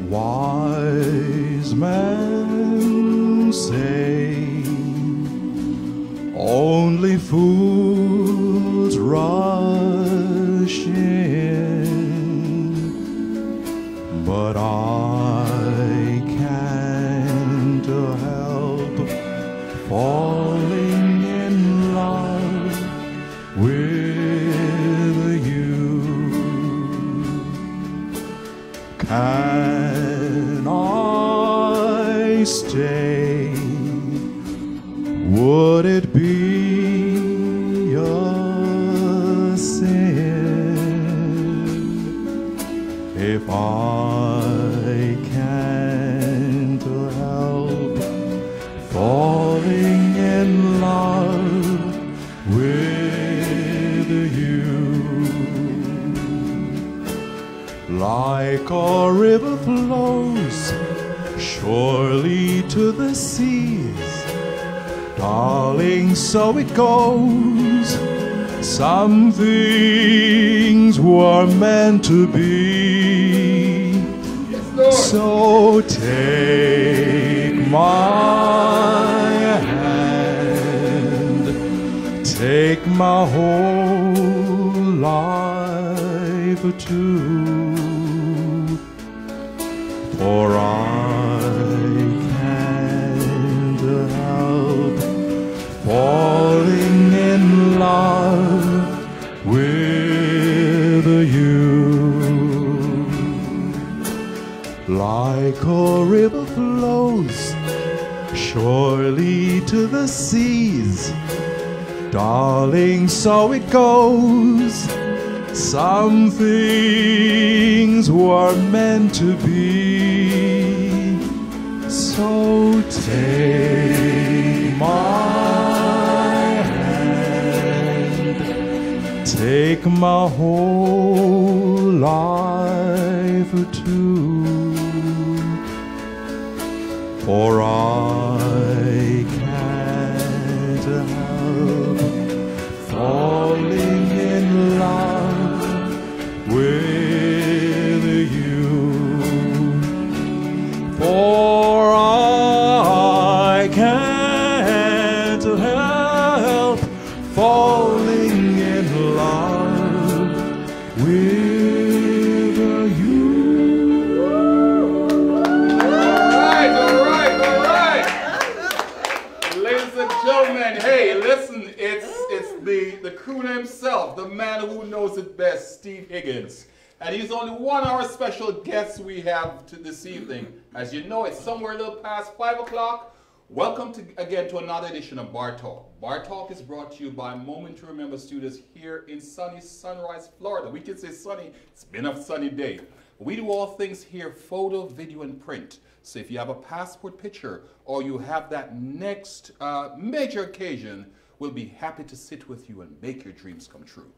Wise men say only fools rush in, but I can't help falling in love with you. Can I stay? Would it be a sin if I can't help falling in love with you? Like a river flows surely to the seas, darling, so it goes. Some things were meant to be. So take my hand, take my whole life too, for I can't help falling in love with you. Like a river flows surely to the seas, darling, so it goes. Some things were meant to be. So take my hand, take my whole life too, for I can't help falling in love with you, for I can't help falling in love with you. All right. Ladies and gentlemen, hey, listen, it's the crooner himself, the man who knows it best, Steve Higgins. And he's only 1 hour special guest we have this evening. As you know, it's somewhere a little past 5 o'clock. Welcome again to another edition of Bar Talk. Bar Talk is brought to you by Moment to Remember Studios here in sunny Sunrise, Florida. We can say sunny, it's been a sunny day. We do all things here, photo, video, and print. So if you have a passport picture or you have that next major occasion, we'll be happy to sit with you and make your dreams come true.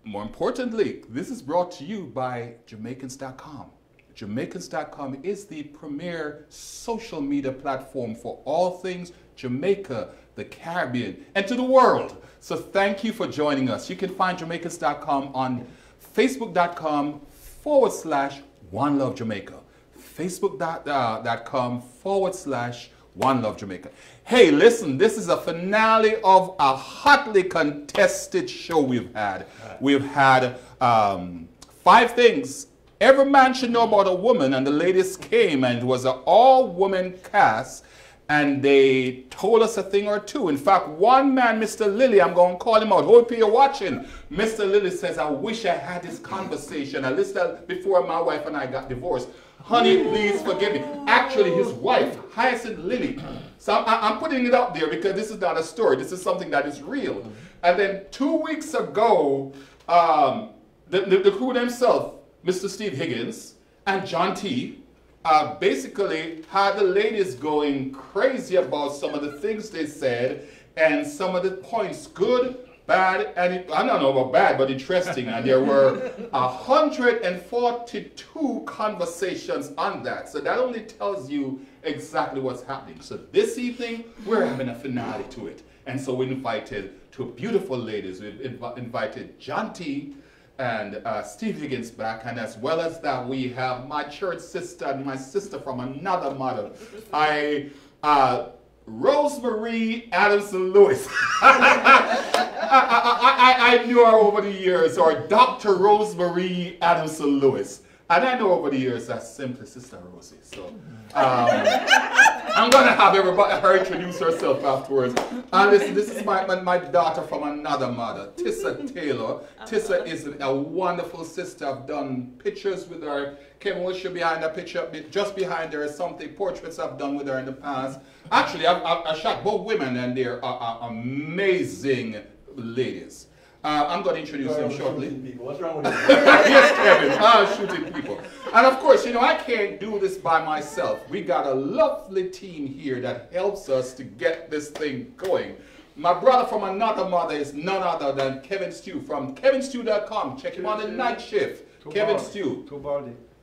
More importantly, this is brought to you by Jamaicans.com. Jamaicans.com is the premier social media platform for all things Jamaica, the Caribbean, and to the world. So thank you for joining us. You can find Jamaicans.com on Facebook.com/OneLoveJamaica. Facebook.com/OneLoveJamaica. Hey, listen, this is a finale of a hotly contested show we've had. We've had 5 things every man should know about a woman, and the ladies came, and it was an all-woman cast, and they told us a thing or two. In fact, one man, Mr. Lilly, I'm going to call him out. Hope you're watching. Mr. Lilly says, I wish I had this conversation. I listened before my wife and I got divorced. Honey, please forgive me. Actually, his wife, Hyacinth Lilly. So I'm putting it up there because this is not a story. This is something that is real. And then 2 weeks ago, the crew themselves, Mr. Steve Higgins and John T, basically had the ladies going crazy about some of the things they said and some of the points, good, bad, and I don't know about bad, but interesting. And there were 142 conversations on that. So that only tells you exactly what's happening. So this evening, we're having a finale to it. And so we invited two beautiful ladies. We've invited John T and Steve Higgins back, and as well as that, we have my church sister and my sister from another mother, Rosemary Adamson Lewis. I knew her over the years, or Dr. Rosemary Adamson Lewis. And I know over the years that's simply Sister Rosie. So I'm going to have her introduce herself afterwards. And listen, this is my daughter from another mother, Tissa Taylor. Tissa is a wonderful sister. I've done pictures with her. Kevin Wilshire behind that picture, just behind her is something, portraits I've done with her in the past. Actually, I shot both women, and they're amazing ladies. I'm going to introduce them shortly. What's wrong with you? Yes, Kevin, shooting people. And of course, you know, I can't do this by myself. We got a lovely team here that helps us to get this thing going. My brother from another mother is none other than Kevin Stew from kevinstew.com. Check him on the night shift. Kevin Stew.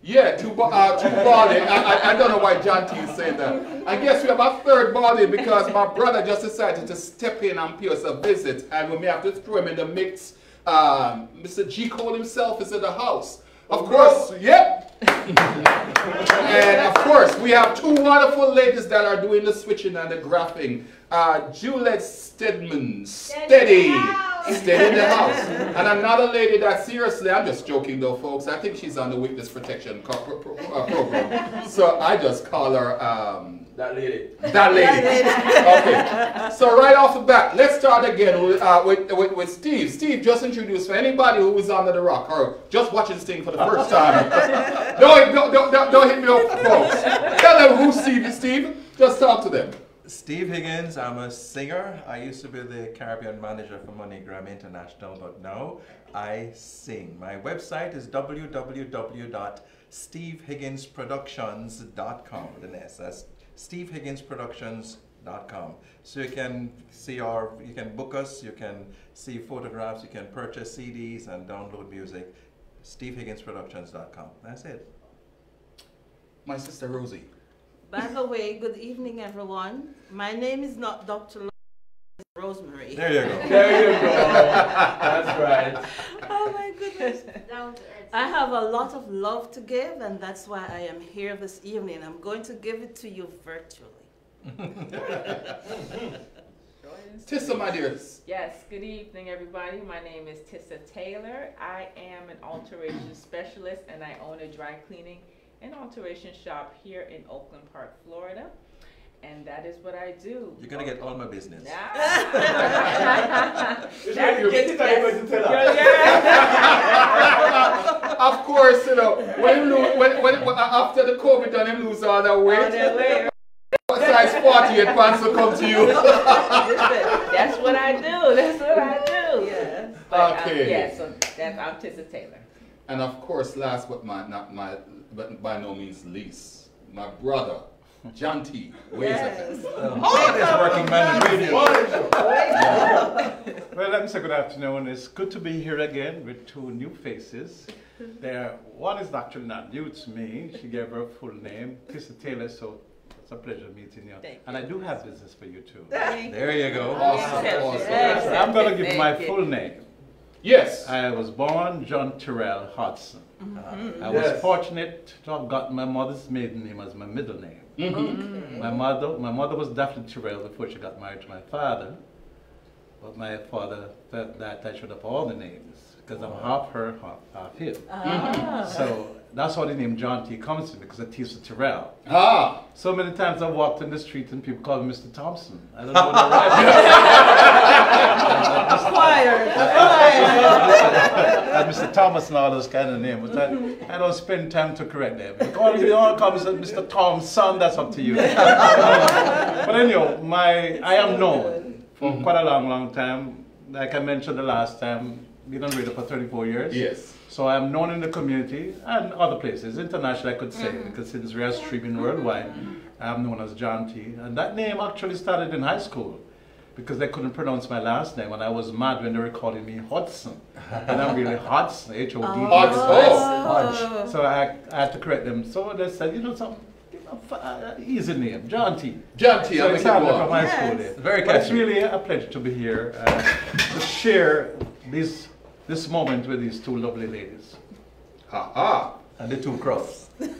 Yeah, two body. I don't know why John T is saying that. I guess we have a third body because my brother just decided to step in and pay us a visit, and we may have to throw him in the mix. Mr. G. Cole himself is in the house. Of course, yep. And of course, we have two wonderful ladies that are doing the switching and the graphing. Juliet Stedman, steady in the house. And another lady that, seriously, I'm just joking though, folks. I think she's on the witness protection program. So I just call her that lady. That lady. Okay. So right off the bat, let's start again with Steve. Steve, just introduce for anybody who is under the rock or just watching this thing for the first time. Don't hit me up, folks. Tell them who's Steve is. Steve. Just talk to them. Steve Higgins, I'm a singer. I used to be the Caribbean manager for MoneyGram International, but now I sing. My website is www.stevehigginsproductions.com. That's stevehigginsproductions.com. So you can see you can book us, you can see photographs, you can purchase CDs and download music. stevehigginsproductions.com. That's it. My sister Rosie. By the way, good evening, everyone. My name is not Dr. It's Rosemary. There you go. There you go. That's right. Oh my goodness. I have a lot of love to give, and that's why I am here this evening. I'm going to give it to you virtually. Tissa, my dears. Yes, good evening, everybody. My name is Tissa Taylor. I am an alteration specialist, and I own a dry cleaning and alteration shop here in Oakland Park, Florida. And that is what I do. You're going to get all my business. Of course, you know, when after the COVID done, him lose all that weight. Size 48 pants will come to you. That's what I do. That's what I do. Yeah. Okay. Yeah, so I'm Tissa Taylor. And of course, last but by no means least, my brother, John T. Where is it? Hardest working man in radio. Well, let me say good afternoon. It's good to be here again with two new faces. One is actually not new to me. She gave her full name, Tissa Taylor, so it's a pleasure meeting you. And I do have business for you too. There you go. Awesome. I'm going to give my full name. Yes. I was born John Terrell Hodson. I was fortunate to have gotten my mother's maiden name as my middle name. My mother was Daphne Terrell before she got married to my father. But my father felt that I should have all the names because I'm half her, half him. So that's how the name John T comes to me, because it is Terrell. So many times I walked in the street and people call me Mr. Thompson. I don't know what Mr. Thomas and all those kind of names, but I don't spend time to correct them. They all call me Mr. Thompson, that's up to you. But anyway, I am known for quite a long time. Like I mentioned the last time, been on radio for 34 years. Yes. So I'm known in the community and other places, international I could say, because since we are streaming worldwide, I'm known as John T. And that name actually started in high school because they couldn't pronounce my last name, and I was mad when they were calling me Hodson. And I'm really Hodson, H-O-D. So I had to correct them. So they said, easy name, John T. John T. So it's from my Yes. school there. Very But it's catchy. really a pleasure to be here to share this this moment with these two lovely ladies. Ha ha. And the two crows. And it's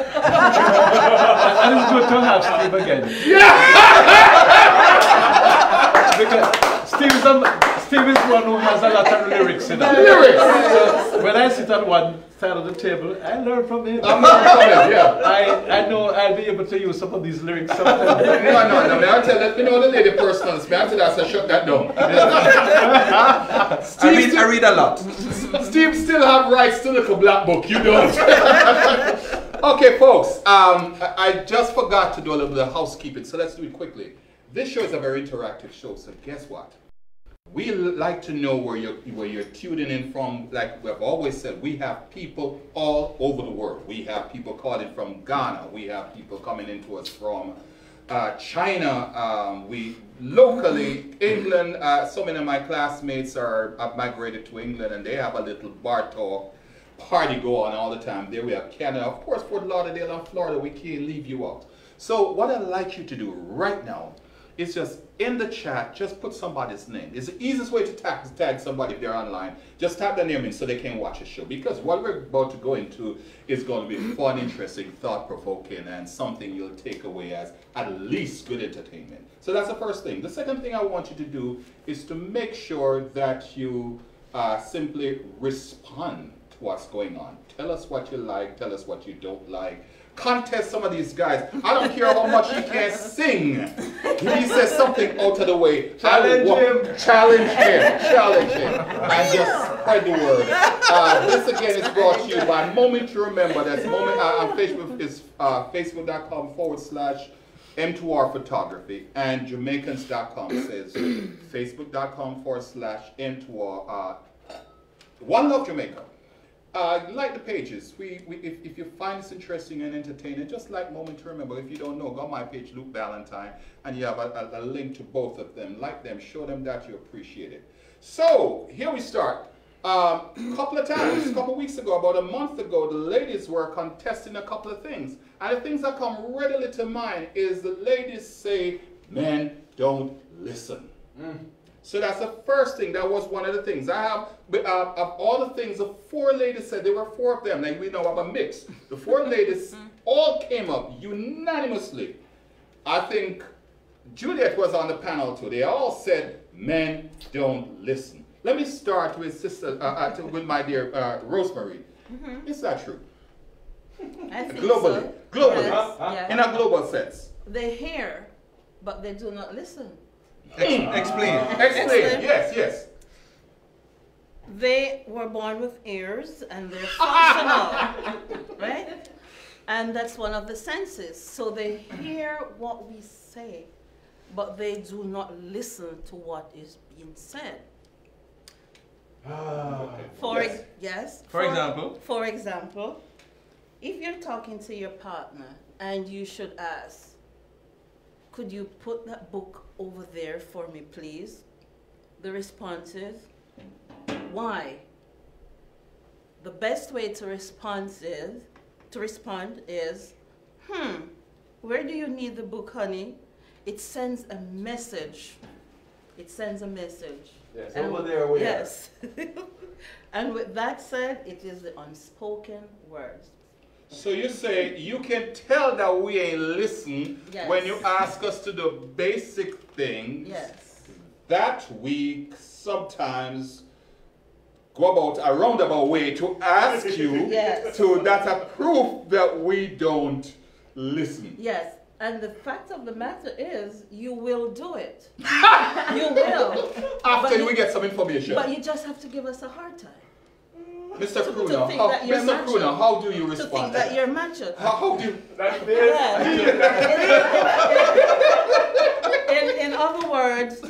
good to have Steve again. Because Steve is one who has a lot of lyrics in it. Lyrics! So when I sit at one side of the table, I learn from him. I'm learning from it, yeah. I know I'll be able to use some of these lyrics sometimes. No. May I tell let me know the lady personal. May I tell her, so shut that down. I read a lot. Steve still have rights to the black book. You don't. Okay, folks. I just forgot to do a little bit of housekeeping, so let's do it quickly. This show is a very interactive show, so guess what? We like to know where you're tuning in from. Like we've always said, we have people all over the world. We have people calling from Ghana. We have people coming into us from China. We locally, England. So many of my classmates have migrated to England, and they have a little bar talk party going on all the time. There we have Canada. Of course, Fort Lauderdale and Florida, we can't leave you out. So what I'd like you to do right now is just in the chat, just put somebody's name. It's the easiest way to tag somebody if they're online. Just type their name in so they can watch the show. Because what we're about to go into is going to be fun, interesting, thought-provoking, and something you'll take away as at least good entertainment. So that's the first thing. The second thing I want you to do is to make sure that you simply respond to what's going on. Tell us what you like, tell us what you don't like. Contest some of these guys. I don't care how much he can sing. He says something out of the way. Challenge him. Challenge him. And just spread the word. This again is brought to you by Moment to Remember. That's Moment on Facebook is facebook.com/M2R Photography, and Jamaicans.com says facebook.com/M2R One Love Jamaica. Like the pages. If you find this interesting and entertaining, just like Moment to Remember. If you don't know, go on my page, Luke Valentine, and you have a link to both of them. Like them, show them that you appreciate it. So here we start. A couple of weeks ago, about a month ago, the ladies were contesting a couple of things. And the things that come readily to mind is the ladies say, men don't listen. So that's the first thing. That was one of the things. I have, of all the things, the four ladies said, there were four of them. Like we know of a mix. The four ladies all came up unanimously. I think Juliet was on the panel too. They all said, men don't listen. Let me start with sister, with my dear Rosemary. Is that true? I think Globally. so. Globally. Yes, yeah. In a global sense. They hear, but they do not listen. Explain. Yes. They were born with ears and they're functional, right? And that's one of the senses. So they hear what we say, but they do not listen to what is being said. For example, if you're talking to your partner and you should ask, could you put that book over there for me, please? The response is, why? The best way to respond is, where do you need the book, honey? It sends a message. Yes, over there. Yes. And with that said, it is the unspoken words. So you say you can tell that we ain't listen when you ask us to do basic things that we sometimes go about a roundabout way to ask you to, that's a proof that we don't listen. Yes, and the fact of the matter is you will do it. You will. After we get some information. But you just have to give us a hard time. Mr. Crooner, how do you respond? To think that you're macho. How do you... In other words,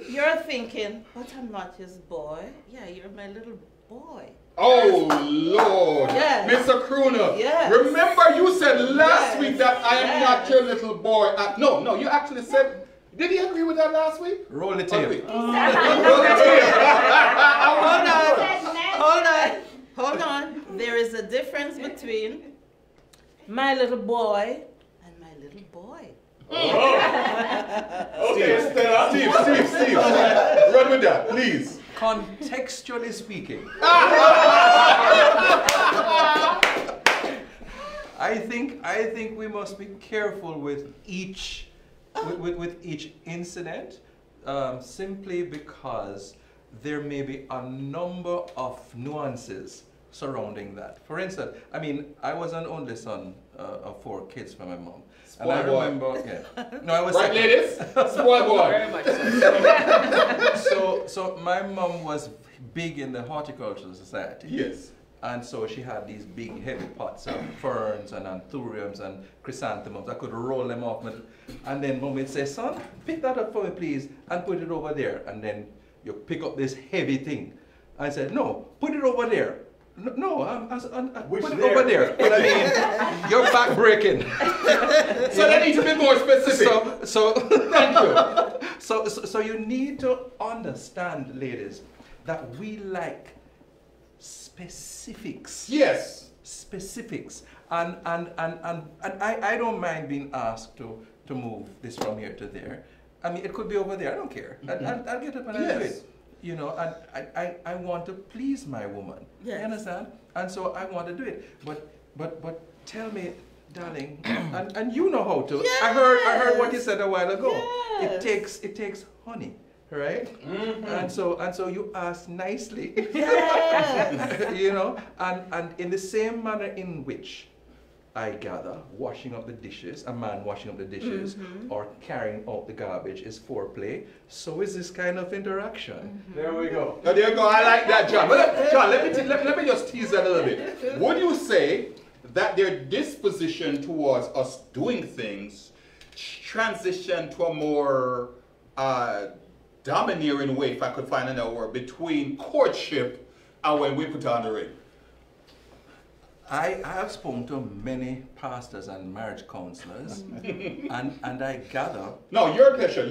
you're thinking, but I'm not his boy. Yeah, you're my little boy. Oh, Lord. Yes. Mr. Crooner. Yes. Remember you said last week that I am not your little boy. No, you actually said... Did he agree with that last week? Roll the tape. Hold on. There is a difference between my little boy and my little boy. Steve. Run with that, please. contextually speaking, I think we must be careful with each incident, simply because there may be a number of nuances surrounding that. For instance, I mean, I was an only son of 4 kids from my mom. And I remember, no, I was right, ladies? Spoil boy. Very much so. So my mom was big in the horticultural society. Yes. And so she had these big heavy pots of ferns and anthuriums and chrysanthemums. I could roll them off. And then mom would say, son, pick that up for me, please, and put it over there. And then you pick up this heavy thing. I said, no, put it over there. No, put it over there. But I mean, you're back breaking. So that needs to be more specific. So thank you. So you need to understand, ladies, that we like specifics. Yes. Specifics. And I don't mind being asked to move this from here to there. I mean, it could be over there. I don't care. I'll get up and I'll do it. You know, and I want to please my woman. Yes. You understand? And so I want to do it. But tell me, darling, and you know how to. Yes. I heard what you said a while ago. Yes. It takes honey, right? Mm-hmm. And so you ask nicely. Yes. You know, and in the same manner in which I gather washing up the dishes, a man washing up the dishes, or carrying out the garbage is foreplay. So is this kind of interaction. There we go. Oh, there you go. I like that, John. John, let me just tease that a little bit. Would you say that their disposition towards us doing things transition to a more domineering way, if I could find another word, between courtship and when we put on the ring? I have spoken to many pastors and marriage counselors, and I gather... No, your pressure.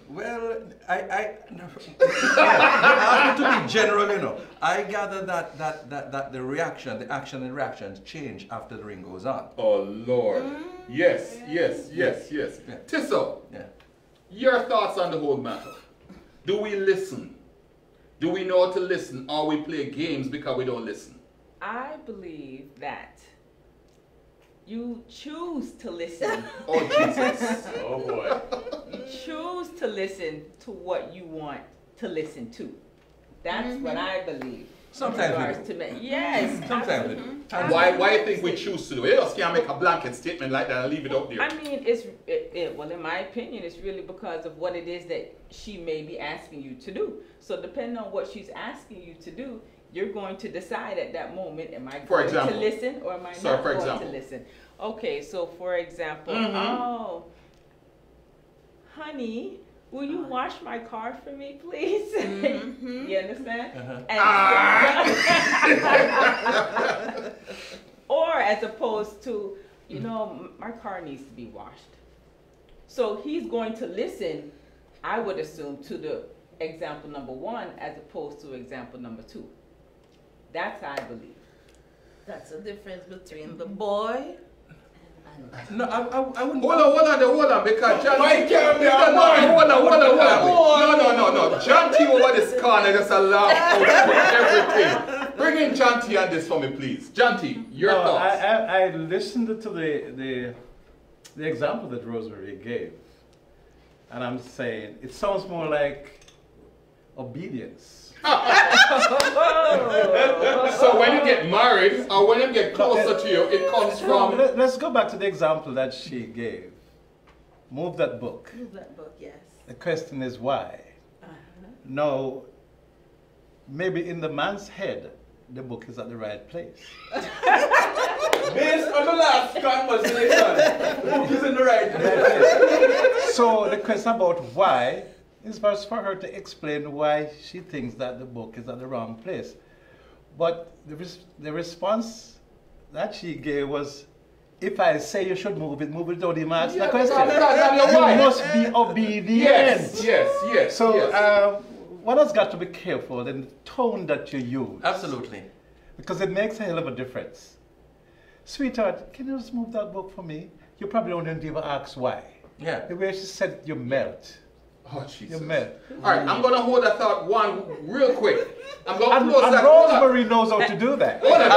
Well, I have to be general, you know. I gather that the action and reactions change after the ring goes on. Oh, Lord. Yes. Yeah. Tisso, your thoughts on the whole matter. Do we listen? Do we know how to listen, or we play games because we don't listen? I believe that you choose to listen. Oh, Jesus. Oh, boy. You choose to listen to what you want to listen to. That's what I believe. Sometimes yes. Sometimes we do. Why do you think we choose to do it? You just can't make a blanket statement like that and leave it out there. I mean, well, in my opinion, it's really because of what it is that she may be asking you to do. So depending on what she's asking you to do, you're going to decide at that moment, am I going to listen or am I not going to listen? Okay, so for example, oh, honey, will you wash my car for me, please? You understand? Or as opposed to, you know, my car needs to be washed. So he's going to listen, I would assume, to the example number 1 as opposed to example number 2. That's how I believe. That's the difference between the boy and no, I wouldn't. Hold on, because John. Why can't be hold on. No. John T over this corner just a laugh out everything. Bring in John T on this for me, please. John T, your thoughts. I listened to the example that Rosemary gave, and I'm saying it sounds more like obedience. So when you get married or when you get closer to you, it comes from... Let's go back to the example that she gave. Move that book. Move that book, yes. The question is why? No, maybe in the man's head, the book is at the right place. Based on the last conversation, the book is in the right place. So the question about why is first for her to explain why she thinks that the book is at the wrong place. But the response that she gave was, if I say you should move it, don't even ask the question. You must be obedient. Yes. So one has got to be careful in the tone that you use. Absolutely. Because it makes a hell of a difference. Sweetheart, can you just move that book for me? You probably don't even ask why. Yeah. The way she said you melt. Oh, Jesus. You met. All right, I'm going to hold that thought one real quick. I'm going to close And that. Rosemary knows how to do that. Hold on,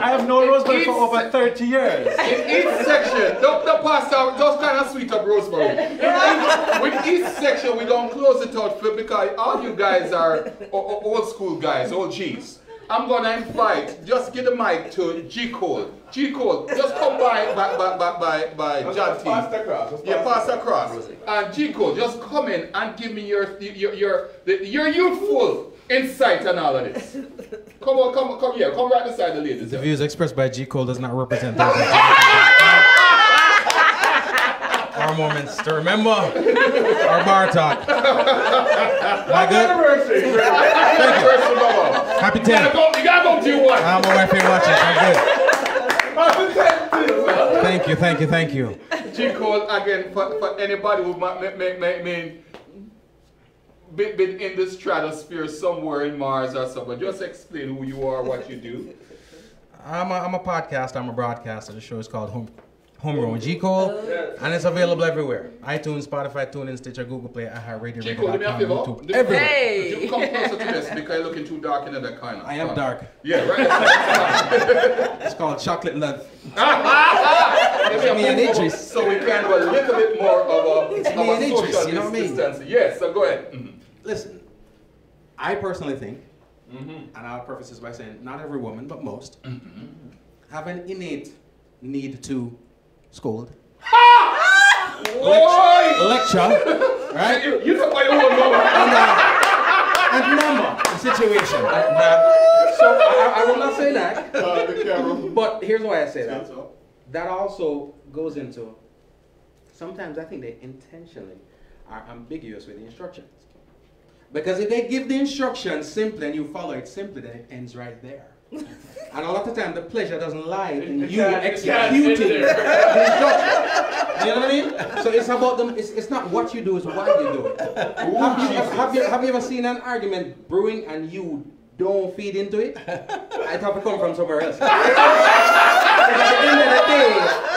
I have known Rosemary for over 30 years. In each section, don't pass out, just kind of sweet up Rosemary. With each section, we're going to close it out because all you guys are old school guys, old G's. I'm going to invite, just get the mic to G Cole. G Cole, just come by John T. Yeah, pass across. And G Cole, just come in and give me your youthful insight on all of this. Come here, come right beside the ladies. The views expressed by G Cole does not represent our moments to remember our bar talk. My good. Thank you. Happy 10th. You gotta go do one. I'm my wife here watching. I'm good. Thank you. G Cole, again, for anybody who might been in the stratosphere somewhere in Mars or somewhere, just explain who you are, what you do. I'm a podcaster. I'm a broadcaster. The show is called Homegrown G Cole, and it's available everywhere: iTunes, Spotify, TuneIn, Stitcher, Google Play, iHeartRadio, G Cole, let me have YouTube, you everywhere. Hey. You come closer to this because you're looking too dark in that kind of. I am dark. Yeah, right. It's called Chocolate Love. It's me and Idris. So we can do a little bit more of a social you know what I mean? distancing. Yes, so go ahead. Mm-hmm. Listen, I personally think, and I'll preface this by saying, not every woman, but most, have an innate need to scold, lecture, right? You talk about your own number. And number the situation. So I will not say that, but here's why I say that. That also goes into, sometimes I think they intentionally are ambiguous with the instructions. Because if they give the instructions simply and you follow it simply, then it ends right there. And a lot of time the pleasure doesn't lie in you executing the instruction. You know what I mean? So it's about them. It's not what you do, it's why you do it. Have you ever seen an argument brewing and you don't feed into it? I have to come from somewhere else.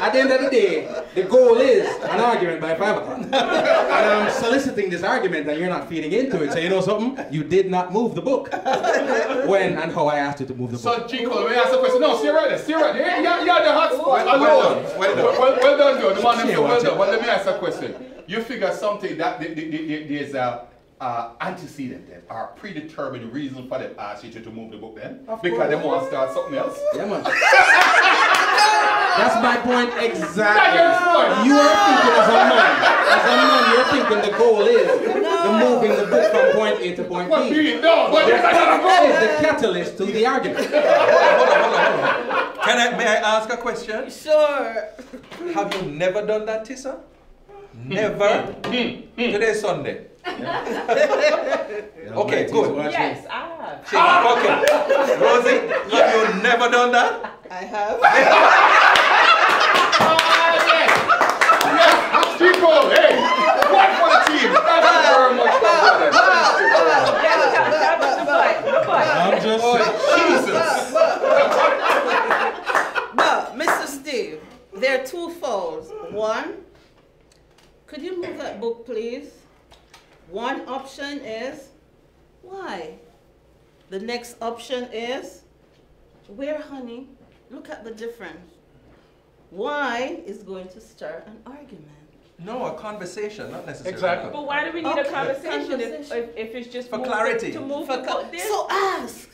At the end of the day, the goal is an argument by 5 o'clock. And I'm soliciting this argument and you're not feeding into it. So you know something? You did not move the book. When and how I asked you to move the book. So G Cole, let me ask a question. No, stay right there. You're the hot spot. Well done, Joe. The man is so well done. But let me ask a question. You figure something that there's a antecedent then, or predetermined reason for them asking you to move the book then? Because they want to start something else? Yeah, man. That's my point exactly. You are thinking as a man. As a man, you're thinking the goal is the moving the book from point A to point B. No, but the catalyst to the argument. Hold on. May I ask a question? Sure. Have you never done that, Tissa? Never? Today's Sunday. Yeah. Okay, good. Yes, I have. Okay. Rosie, have you never done that? I have. Yes. G Cole, hey, one for the team. Thank you very much for that. I'm just Jesus. But, Mr. Steve, there are two folds. One, could you move that book, please? One option is, why? The next option is, where, honey? Look at the difference. Why is going to start an argument. No, a conversation, not necessarily. Exactly. But why do we need a conversation if it's just for clarity? To move the book? So ask.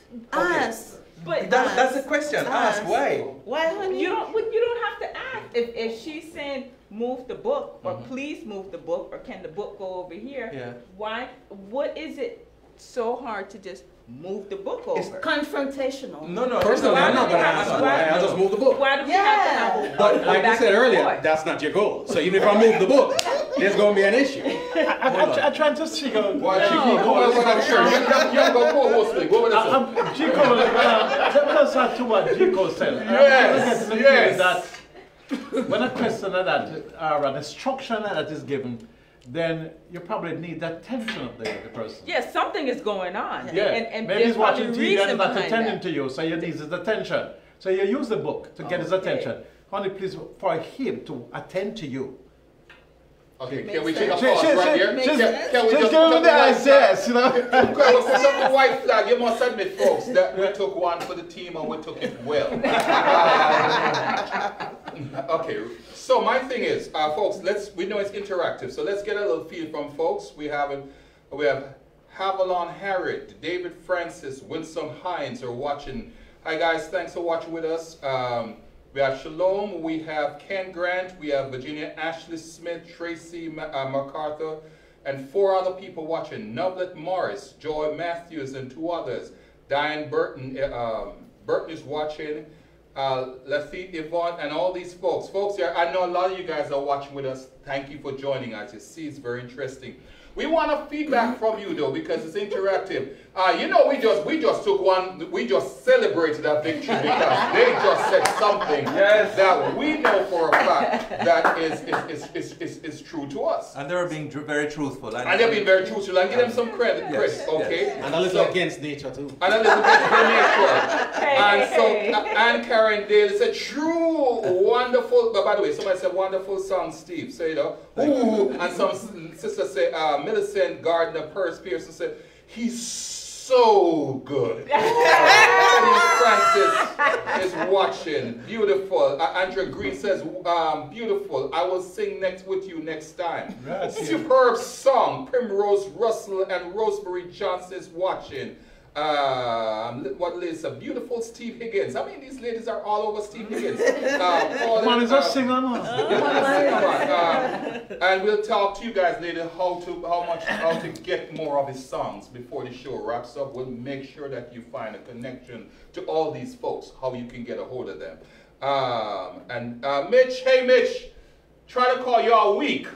But that's the question. Ask why. Why, honey? You don't have to ask. If she's saying move the book or please move the book or can the book go over here? Yeah. Why? What is it so hard to just move the book over? It's confrontational. No. Personally, I'm not going to answer why. I'll just move the book. Why do we have to have a But like I said earlier, forth? that's not your goal. So even if I move the book, there's going to be an issue. I'm trying to figure. Why, G Cole, go over that shirt. You go co-hosting. Go over that. G Cole, let me just add to what G Cole said. Yes. That when a question like that or an instruction like that is given, then you probably need the attention of the person. Yes, something is going on. Yeah, and maybe he's watching TV reason and not behind attending that. to you, so you need his attention. So you use the book to get his attention. only place for him to attend to you. Okay, Makes can we sense. take a pause right here? Makes Can sense. we just Just put give up him the the white flag? answers, you know. Okay, we put up the white flag. You must admit, folks, that we took one for the team and we took it well. Okay, so my thing is, folks, we know it's interactive, so let's get a little feel from folks. We have Haviland Harriet, David Francis, Winsome Hines are watching. Hi guys, thanks for watching with us. We have Shalom, we have Ken Grant, we have Virginia Ashley Smith, Tracy MacArthur, and 4 other people watching. Nublet Morris, Joy Matthews, and 2 others. Diane Burton, Burton is watching. Lafitte Yvonne, and all these folks. Folks, I know a lot of you guys are watching with us. Thank you for joining us. You see, it's very interesting. We want a feedback from you though, because it's interactive. You know, we just took one, we just celebrated a victory because they just said something that we know for a fact that is true to us. And they're being very truthful. And they're being very truthful. And give them some credit, okay? Yes. And a little against nature too. And a little bit of nature. And so, Anne Karen Dale said, true, wonderful, but by the way, somebody said, wonderful song, Steve. So, you know, ooh, and some sisters say, Millicent Gardner Pearson said, he's so good. Francis is watching, beautiful. Andrea Green says, beautiful. I will sing with you next time. Right. Superb song. Primrose Russell and Rosemary Johnson is watching. What Lisa? Beautiful Steve Higgins. I mean, these ladies are all over Steve Higgins. Man, is just sing on. And we'll talk to you guys later how to get more of his songs before the show wraps up. We'll make sure that you find a connection to all these folks, how you can get a hold of them. Mitch, hey Mitch, try to call you all week.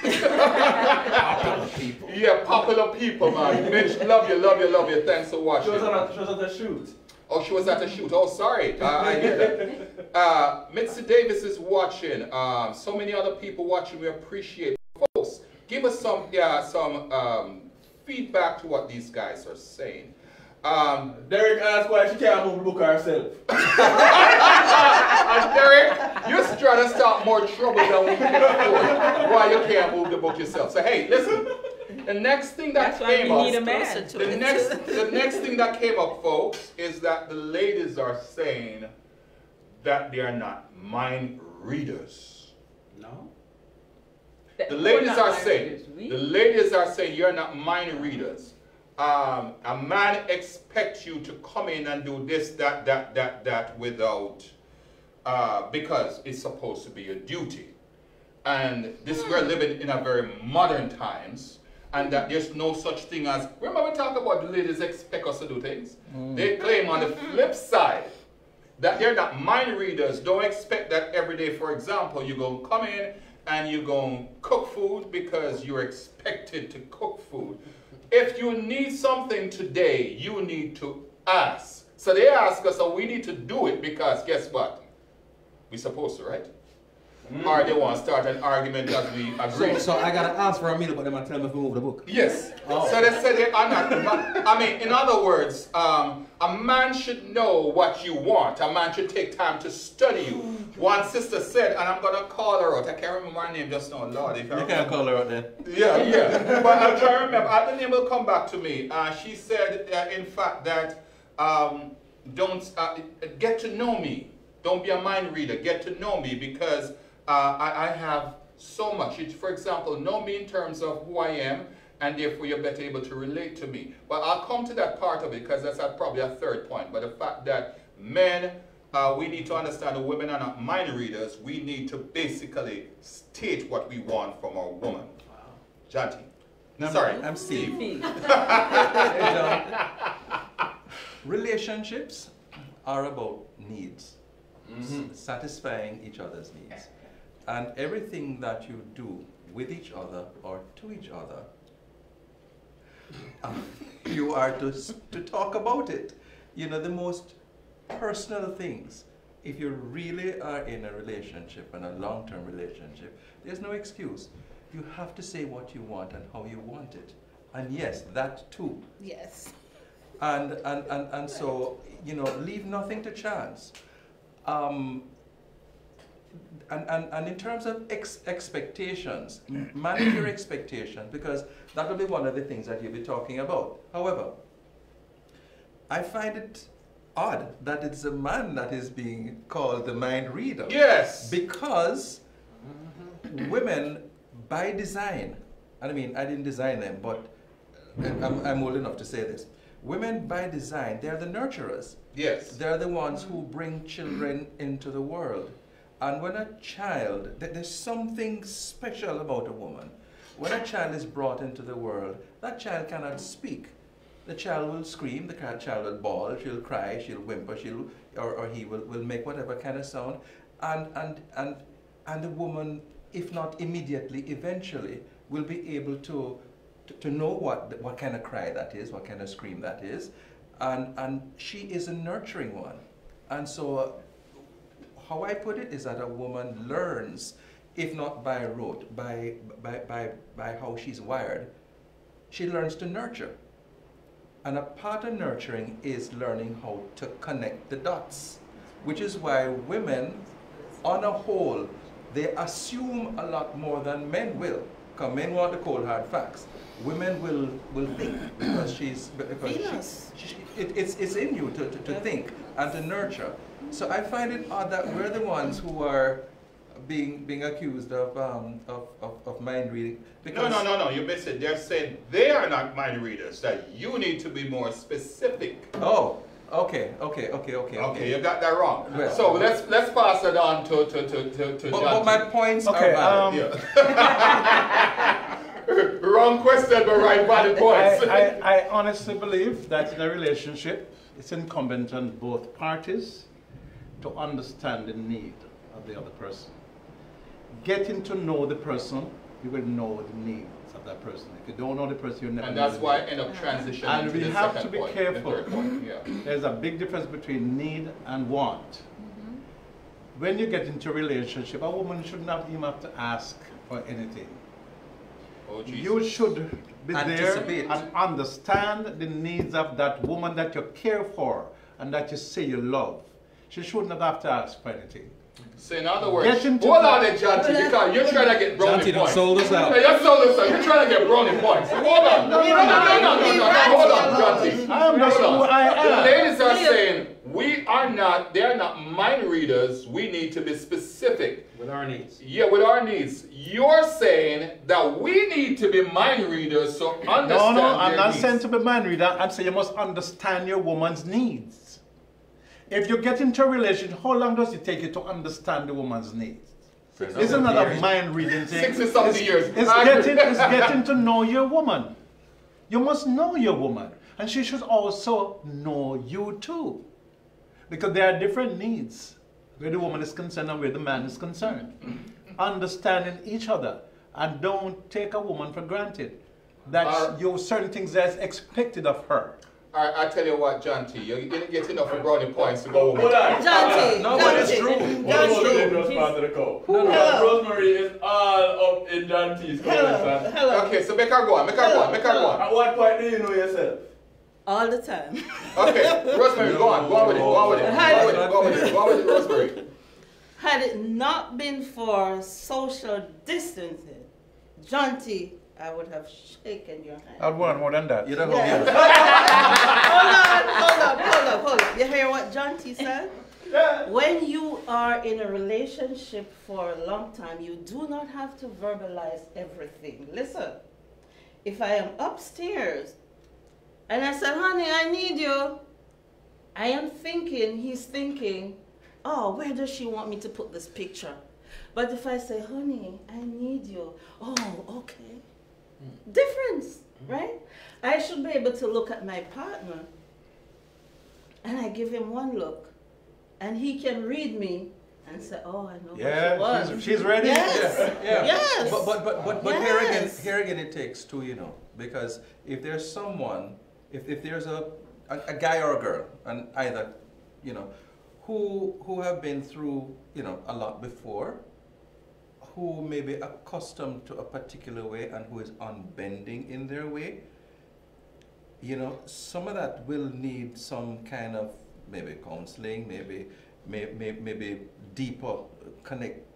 Popular people. Yeah, popular people, man. Mitch, love you. Thanks for watching. She was at the shoot. Oh, she was at the shoot. Oh, sorry. I hear that. Mitzi Davis is watching. So many other people watching. We appreciate it. Folks, give us some feedback to what these guys are saying. Derek asked why she can't move the book herself. Derek, you're trying to start more trouble than we can afford. Why you can't move the book yourself? So hey, listen. The next thing that came up, the next thing that came up, folks, is that the ladies are saying that they are not mind readers. No. The ladies are saying you're not mind readers. A man expects you to come in and do this, that without, because it's supposed to be a duty. And this, we're living in a very modern times, and that there's no such thing as, remember we talk about the ladies expect us to do things? They claim on the flip side that they're not mind readers. Don't expect that every day, for example, you're going to come in and you're going to cook food because you're expected to cook food. If you need something today, you need to ask. So they ask us, so we need to do it because guess what? We're supposed to, right? Or they want to start an argument as we agree. So I got to ask for a minute, but then I tell them to move the book. Yes. Oh. So they said they are not. I mean, in other words, a man should know what you want. A man should take time to study you. One sister said, and I'm going to call her out. I can't remember her name just now, Lord. If you can't call her out then. Yeah. But I'm trying to remember. The name will come back to me. She said, in fact, that don't get to know me. Don't be a mind reader. Get to know me because I have so much. For example, know me in terms of who I am, and therefore you're better able to relate to me. But I'll come to that part of it because that's probably a third point. But the fact that men, we need to understand that women are not mind readers. We need to basically state what we want from our woman. Wow. Janti. Sorry. I'm Steve. Relationships are about needs. Satisfying each other's needs. And everything that you do with each other or to each other, you are to talk about it. You know, the most personal things. If you really are in a relationship, and a long-term relationship, there's no excuse. You have to say what you want and how you want it. And yes, that too. Yes. And so, you know, leave nothing to chance. and in terms of expectations, manage your expectations, because that will be one of the things that you'll be talking about. However, I find it odd that it's a man that is being called the mind reader. Yes. Because women, by design, and I mean, I didn't design them, but I'm old enough to say this. Women, by design, they're the nurturers. Yes. They're the ones who bring children into the world. And when a child, there's something special about a woman. When a child is brought into the world, that child cannot speak. The child will scream, the child will bawl, she'll cry, she'll whimper, or he will make whatever kind of sound. And the woman, if not immediately, eventually, will be able to know what kind of cry that is, what kind of scream that is. And she is a nurturing one. And so how I put it is that a woman learns, if not by rote, by how she's wired, she learns to nurture. And a part of nurturing is learning how to connect the dots, which is why women, on a whole, they assume a lot more than men will. Because men want the cold hard facts. Women will think, because it's in you to think and to nurture. So I find it odd that we're the ones who are being accused of mind reading. No, you missed it. They're saying they are not mind readers, that you need to be more specific. Oh, okay, you got that wrong. Well, so let's pass it on to but my points are valid. Wrong question, but right valid points. I honestly believe that in a relationship, it's incumbent on both parties to understand the need of the other person. Getting to know the person, you will know the needs of that person. If you don't know the person, you'll never know. And that's why I end up transitioning and to we the have second to be point, careful. the third point. Yeah. There's a big difference between need and want. When you get into a relationship, a woman should not even have to ask for anything. Oh, you should be there and understand the needs of that woman that you care for and that you say you love. She shouldn't have to ask for anything. So in other words, hold on there, Jonty, because you're trying to get brownie points. Sold us out. You sold us out. You're trying to get brownie points. Hold on. No. Hold on, Jonty. I'm just who I am. The ladies are saying, they're not mind readers. We need to be specific. With our needs. Yeah, with our needs. You're saying that we need to be mind readers, so understand their needs. No, I'm not saying to be mind reader. I'm saying you must understand your woman's needs. If you get into a relationship, how long does it take you to understand the woman's needs? It's not a mind reading thing. 60-something years. It's getting to know your woman. You must know your woman. And she should also know you too. Because there are different needs where the woman is concerned and where the man is concerned. Understanding each other. And don't take a woman for granted. That certain things that's expected of her. I tell you what, Jonty, you didn't get enough of brownie points to go over. Jonty, no, but it's true. Rosemary is all up in Jonty's comments. Okay, so make her go on. At what point do you know yourself? All the time. Okay, Rosemary, go on with it, Rosemary. Had it not been for social distancing, Jonty, I would have shaken your hand. I'd want more than that. You don't Hold on. You hear what Jonty said? Yeah. When you are in a relationship for a long time, you do not have to verbalize everything. Listen, if I am upstairs and I said, honey, I need you, I am thinking, he's thinking, oh, where does she want me to put this picture? But if I say, honey, I need you, oh, okay. Difference, right? I should be able to look at my partner and I give him one look and he can read me and say, oh, I know what she wants. She's ready. Yes. Yes. But yes. here again it takes two, because if there's someone, if there's a guy or a girl, and either, who have been through, a lot before, who may be accustomed to a particular way and who is unbending in their way, some of that will need some kind of maybe counseling, maybe maybe deeper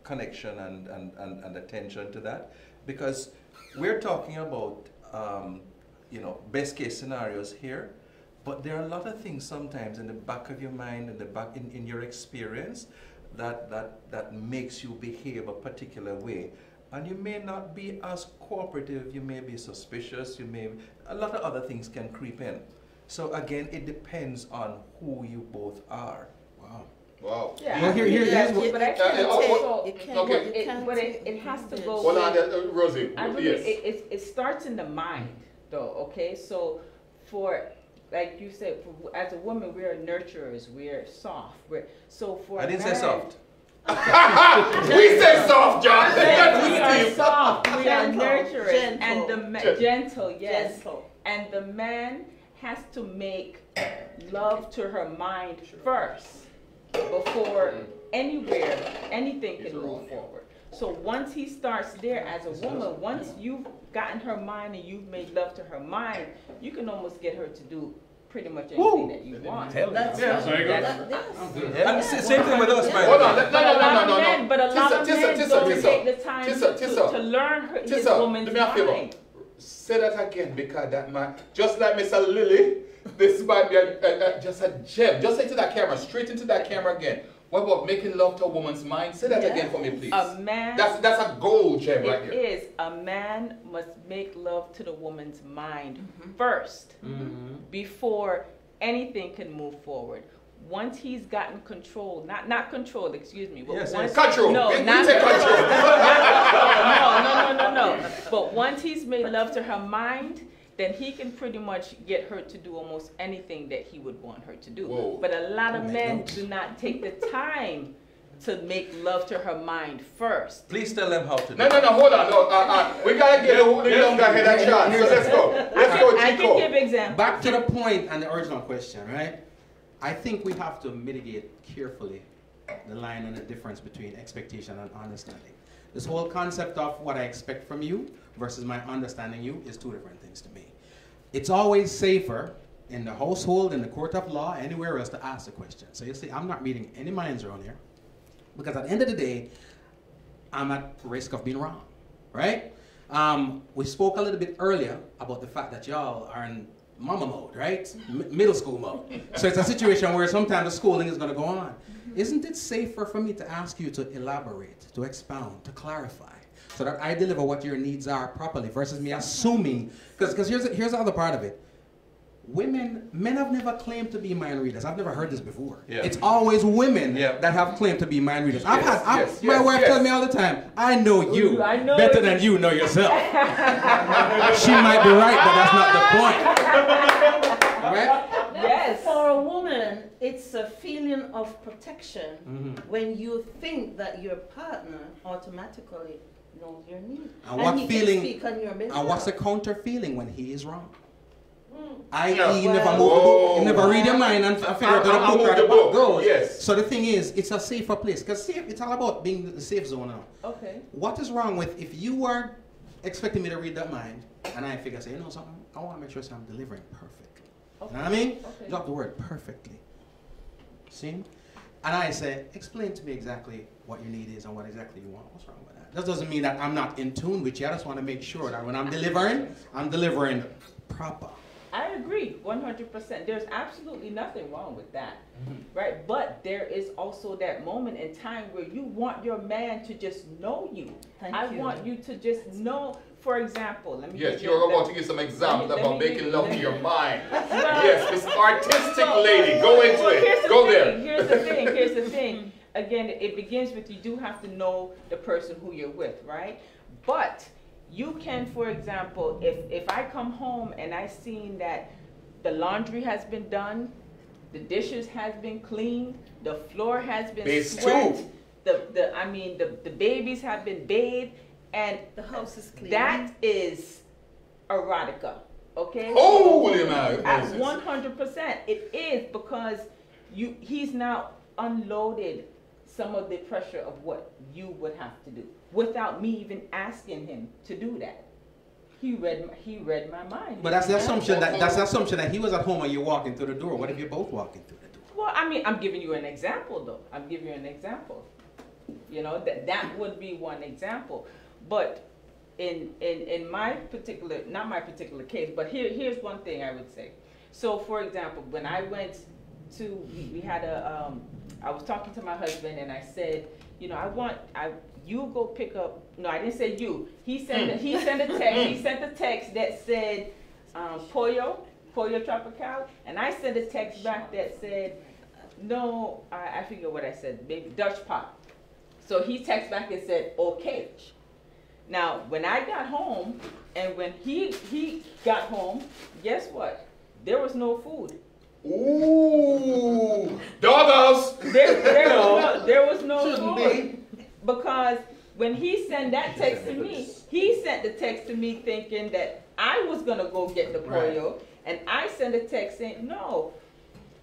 connection and attention to that, because we're talking about best case scenarios here, but there are a lot of things sometimes in the back of your mind, in your experience, that makes you behave a particular way. And you may not be as cooperative, you may be suspicious, a lot of other things can creep in. So again, it depends on who you both are. Wow. Wow. Yeah. Well, here's what. But I okay. But it has to go. Hold on, Rosie. I believe it starts in the mind, though. Okay, so like you said, as a woman, we are nurturers. We're soft. I didn't say soft. We say soft, John. We are soft. We are Gentle. nurturers, Gentle. and the gentle, yes. Gentle. And the man has to make love to her mind first before anything can move forward. So once he starts there as a woman, once you've gotten her mind and you've made love to her mind, you can almost get her to do pretty much anything that you want. Same thing with us, man. Hold on. No. But a lot of men don't take the time Tissa. to learn his woman's mind. Say that again, because that man, just like Mr. Lily, this might be just a gem. Just say to that camera, straight into that camera again. What about making love to a woman's mind? Say that again for me, please. A man. That's a gold gem right here. It is. A man must make love to the woman's mind first, before anything can move forward. Once he's gotten control, not control, excuse me, but once control. No, not control. No. But once he's made love to her mind, then he can pretty much get her to do almost anything that he would want her to do. Whoa. But a lot of men do not take the time to make love to her mind first. Please tell them how to do No, hold on. No, we gotta get the younger head a chance. So let's go. Let's go, Chico. I can give examples. Back to the point and the original question, right? I think we have to mitigate carefully the line and the difference between expectation and understanding. This whole concept of what I expect from you versus my understanding you is two different things to me. It's always safer in the household, in the court of law, anywhere else to ask the question. So you see, I'm not reading any minds around here, because at the end of the day, I'm at risk of being wrong, right? We spoke a little bit earlier about the fact that y'all are in mama mode, right? Middle school mode. So it's a situation where sometimes the schooling is going to go on. Isn't it safer for me to ask you to elaborate, to expound, to clarify, so that I deliver what your needs are properly, versus me assuming, because here's the other part of it. Men have never claimed to be mind readers. I've never heard this before. Yeah. It's always women that have claimed to be mind readers. My wife tells me all the time, I know you better than you know yourself. She might be right, but that's not the point. Right? Yes. For a woman, it's a feeling of protection when you think that your partner automatically knows your needs. And what feeling? Speak on your behalf. And what's the counter feeling when he is wrong? I.e., you never move the book, you never read your mind and figure out how the book goes. Yes. So the thing is, it's a safer place, because it's all about being the safe zone now. Okay. What is wrong with if you were expecting me to read that mind, and I figure, say, you know something, I want to make sure I'm delivering perfectly. Okay. You know what I mean? Okay. Drop the word perfectly. See? And I say, explain to me exactly what your need is and what exactly you want. What's wrong with that? That doesn't mean that I'm not in tune with you. I just want to make sure that when I'm delivering proper. I agree 100%. There's absolutely nothing wrong with that, right? But there is also that moment in time where you want your man to just know you. I want you to just know, for example, let me Yes, you're about to give some examples about making love to your mind. Yes, this artistic lady, go into it. Go there. Here's the thing. Again, it begins with, you do have to know the person who you're with, right? But you can, for example, if I come home and I seen that the laundry has been done, the dishes has been cleaned, the floor has been swept, the babies have been bathed, and the house is clean. That is erotica, okay? Holy man! At 100%, it is, because he's now unloaded some of the pressure of what you would have to do without me even asking him to do that. He read my mind. But that's the assumption that he was at home and you're walking through the door. What if you're both walking through the door? Well, Well, I mean, I'm giving you an example, though. I'm giving you an example. You know, that would be one example. But in my particular, not my particular case, but here's one thing I would say. So, for example, when I went to, we had a, I was talking to my husband and I said, you know, you go pick up, no, I didn't say you. He sent a text that said, Pollo Tropical, and I sent a text back that said, no, I forget what I said, maybe Dutch pot. So he texted back and said, okay. Now, when I got home, and when he got home, guess what? There was no food. Ooh, doggos! There was no food. Because when he sent that text to me, he sent the text to me thinking that I was going to go get the pollo. Right. And I sent a text saying, no,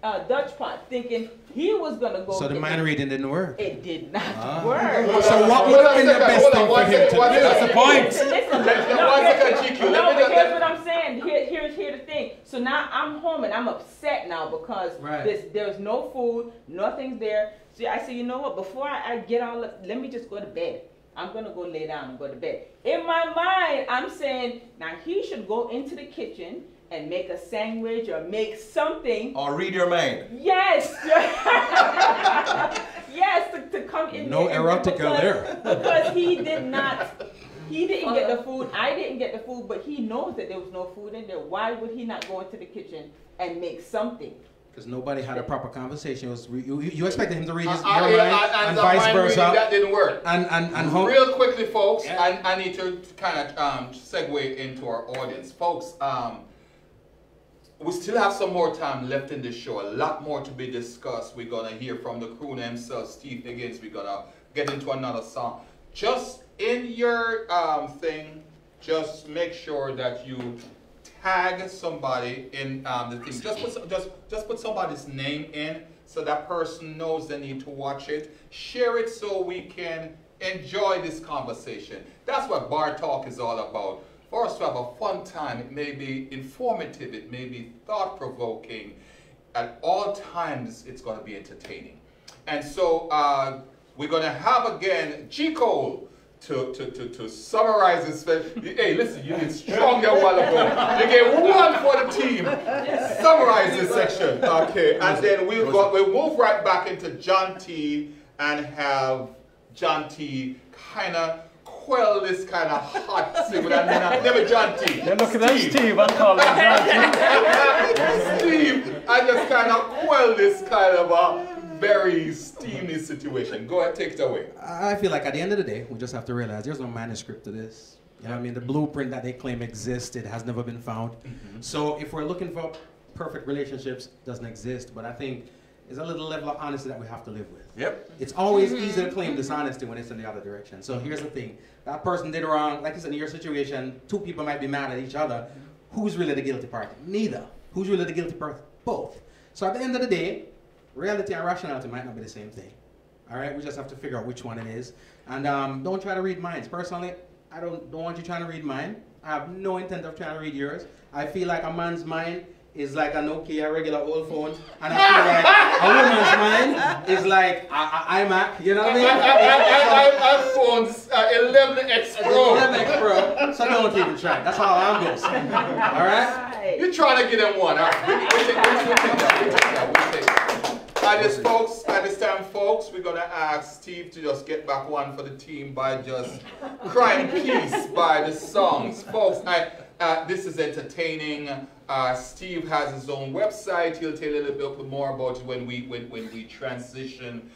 Dutch pot, thinking he was going to go. So the mind reading didn't work? It did not work. So what would have been the best thing for him to do? That's the point. Listen, but here's what I'm saying. Here's the thing. So now I'm home and I'm upset now because there's no food, nothing's there. So I said, you know what, before I get all up, let me just go to bed. I'm going to go lay down and go to bed. In my mind, I'm saying, now he should go into the kitchen and make a sandwich or make something. Or read your mind. Yes. Yes, to come in. No erotica there. Because he didn't get the food. I didn't get the food, but he knows that there was no food in there. Why would he not go into the kitchen and make something? Because nobody had a proper conversation. You expected him to read his mind and vice versa. That didn't work. And real quickly, folks, I need to kind of segue into our audience. Folks, we still have some more time left in this show. A lot more to be discussed. We're going to hear from the crooner himself, Steve Higgins. We're going to get into another song. Just in your thing, just make sure that you tag somebody in the thing. Just put somebody's name in so that person knows they need to watch it. Share it so we can enjoy this conversation. That's what Bar Talk is all about. For us to have a fun time. It may be informative, it may be thought-provoking. At all times, it's going to be entertaining. And so we're going to have again G. Cole to summarize this. Hey, listen, you did stronger a while ago. You get one for the team. Summarize this section, okay? And then we'll move right back into John T. and have John T. kind of quell this kind of hot thing. Never John T. They're looking at Steve and calling John T. Steve, I just kind of quell this kind of a very steamy situation. Go ahead, take it away. I feel like at the end of the day, we just have to realize there's no manuscript to this. You know what I mean? The blueprint that they claim exists, it has never been found. So if we're looking for perfect relationships, it doesn't exist. But I think there's a little level of honesty that we have to live with. Yep. It's always easy to claim dishonesty when it's in the other direction. So here's the thing. That person did wrong. Like you said, in your situation, two people might be mad at each other. Who's really the guilty party? Neither. Who's really the guilty party? Both. So at the end of the day, reality and rationality might not be the same thing. All right? We just have to figure out which one it is. And don't try to read minds. Personally, I don't want you trying to read mine. I have no intent of trying to read yours. I feel like a man's mind is like a Nokia regular old phone, and I feel like a woman's mind is like iMac, you know what I mean? iPhone's 11X Pro. 11X Pro, so don't even try. That's how I'm going. All right? You're trying to get them one. All right. We'll take that. At this time, folks, we're going to ask Steve to just get back one for the team by just crying peace by the songs. Folks, this is entertaining. Steve has his own website. He'll tell you a little bit more about it when we transition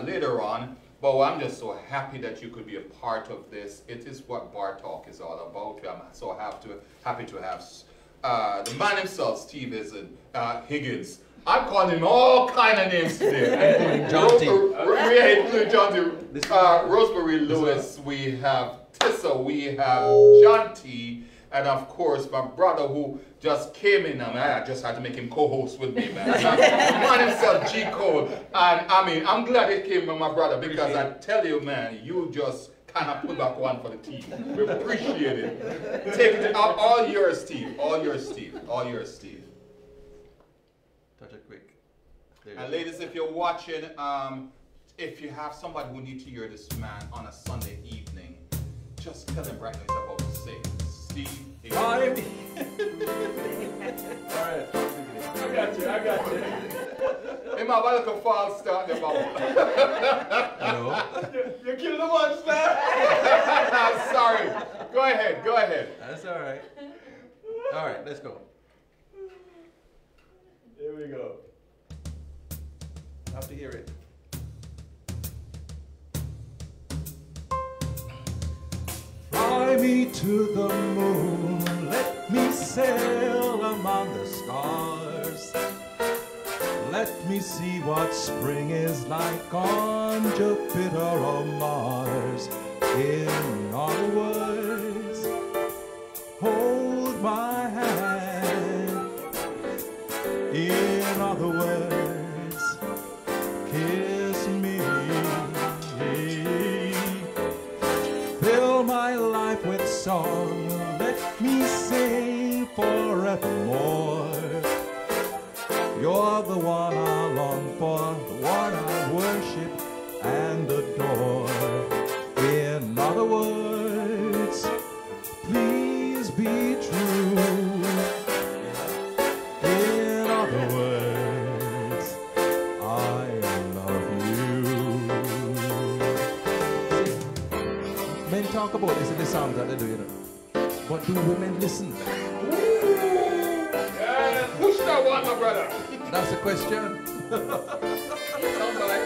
later on. But I'm just so happy that you could be a part of this. It is what Bar Talk is all about. I'm so happy to have the man himself, Steve Higgins. I'm calling him all kind of names today. John T. Including John T. Rosemary Lewis. We have Tissa. We have John T. And of course, my brother who just came in, I just had to make him co-host with me, man. Man himself, G. Cole. And I mean, I'm glad it came with my brother because I tell you, man, you just kind of put back one for the team. We appreciate it. Take it out. All yours, Steve. All yours, Steve. All yours, Steve. Touch it quick. And ladies, if you're watching, if you have somebody who needs to hear this man on a Sunday evening, just tell him right now he's about to sing. Steve Higgins. All right. I got you. Hey, my brother can fall start the bubble. Hello? You killed the monster. I'm sorry. Go ahead. That's all right. All right, let's go. Here we go. Have to hear it. Fly me to the moon, let me sail among the stars. Let me see what spring is like on Jupiter or Mars. In other words, hold my hand. In other words, kiss me. Fill my life with song, let me sing forevermore. You're the one I long for, the one I worship and adore. In other words, please be true. In other words, I love you. Men talk about this in the songs that they do, you know. But do women listen? Yeah, push that one, my brother. That's the question. Sounds like.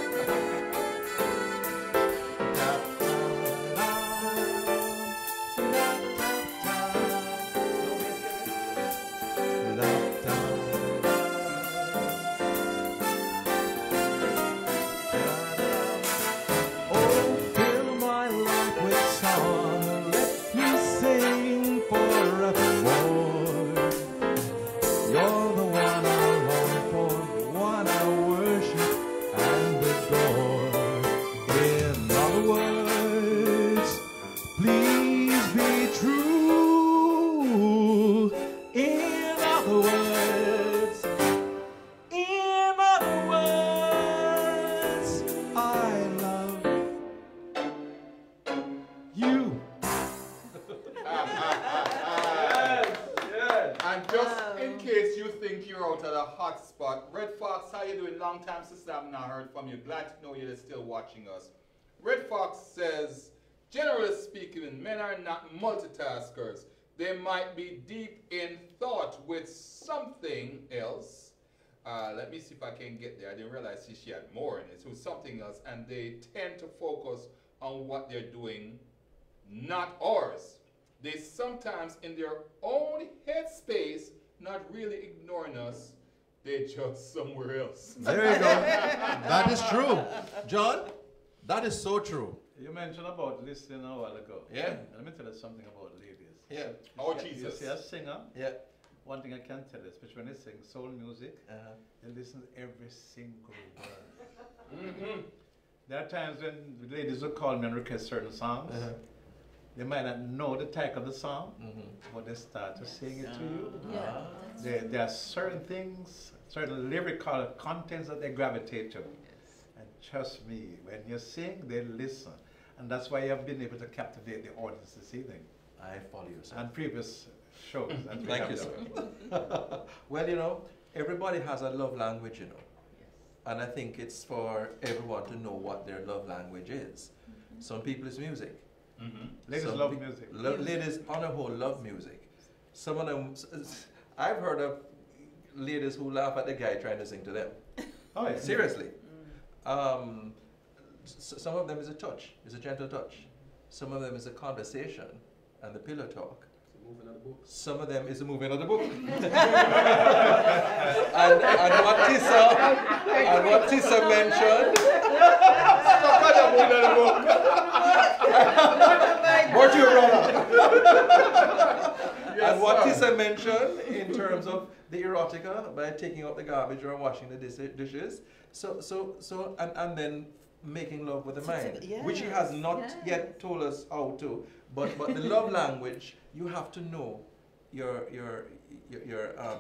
Long time since I've not heard from you. Glad to know you're still watching us. Red Fox says, generally speaking, men are not multitaskers. They might be deep in thought with something else. Let me see if I can get there. I didn't realize she had more in it. So something else. And they tend to focus on what they're doing, not ours. They sometimes in their own headspace, not really ignoring us, they're just somewhere else. There you go. That is true. John, that is so true. You mentioned about listening a while ago. Yeah. Let me tell you something about ladies. Yeah. Oh, Jesus. You see a singer? Yeah. One thing I can tell you, especially when they sing soul music, they listen to every single word. There are times when the ladies will call me and request certain songs. They might not know the title of the song, but they start to sing it to you. Yeah. There are certain things, certain lyrical contents that they gravitate to. And trust me, when you sing, they listen. And that's why you have been able to captivate the audience this evening. I follow you, sir. And previous shows. Thank you, sir. Well, you know, everybody has a love language, you know. Yes. And I think it's for everyone to know what their love language is. Some people it's music. Ladies love music. Ladies on the whole love music. Some of them, I've heard of ladies who laugh at the guy trying to sing to them. Oh, yeah. Seriously. Some of them is a touch, is a gentle touch. Some of them is a conversation and the pillow talk. Some of them is a moving of the book. and what Tissa mentioned. What you and what Tissa mentioned in terms of the erotica by taking out the garbage or washing the dishes. And then making love with the mind, yes, which he has not yet told us how to. But the love language, you have to know your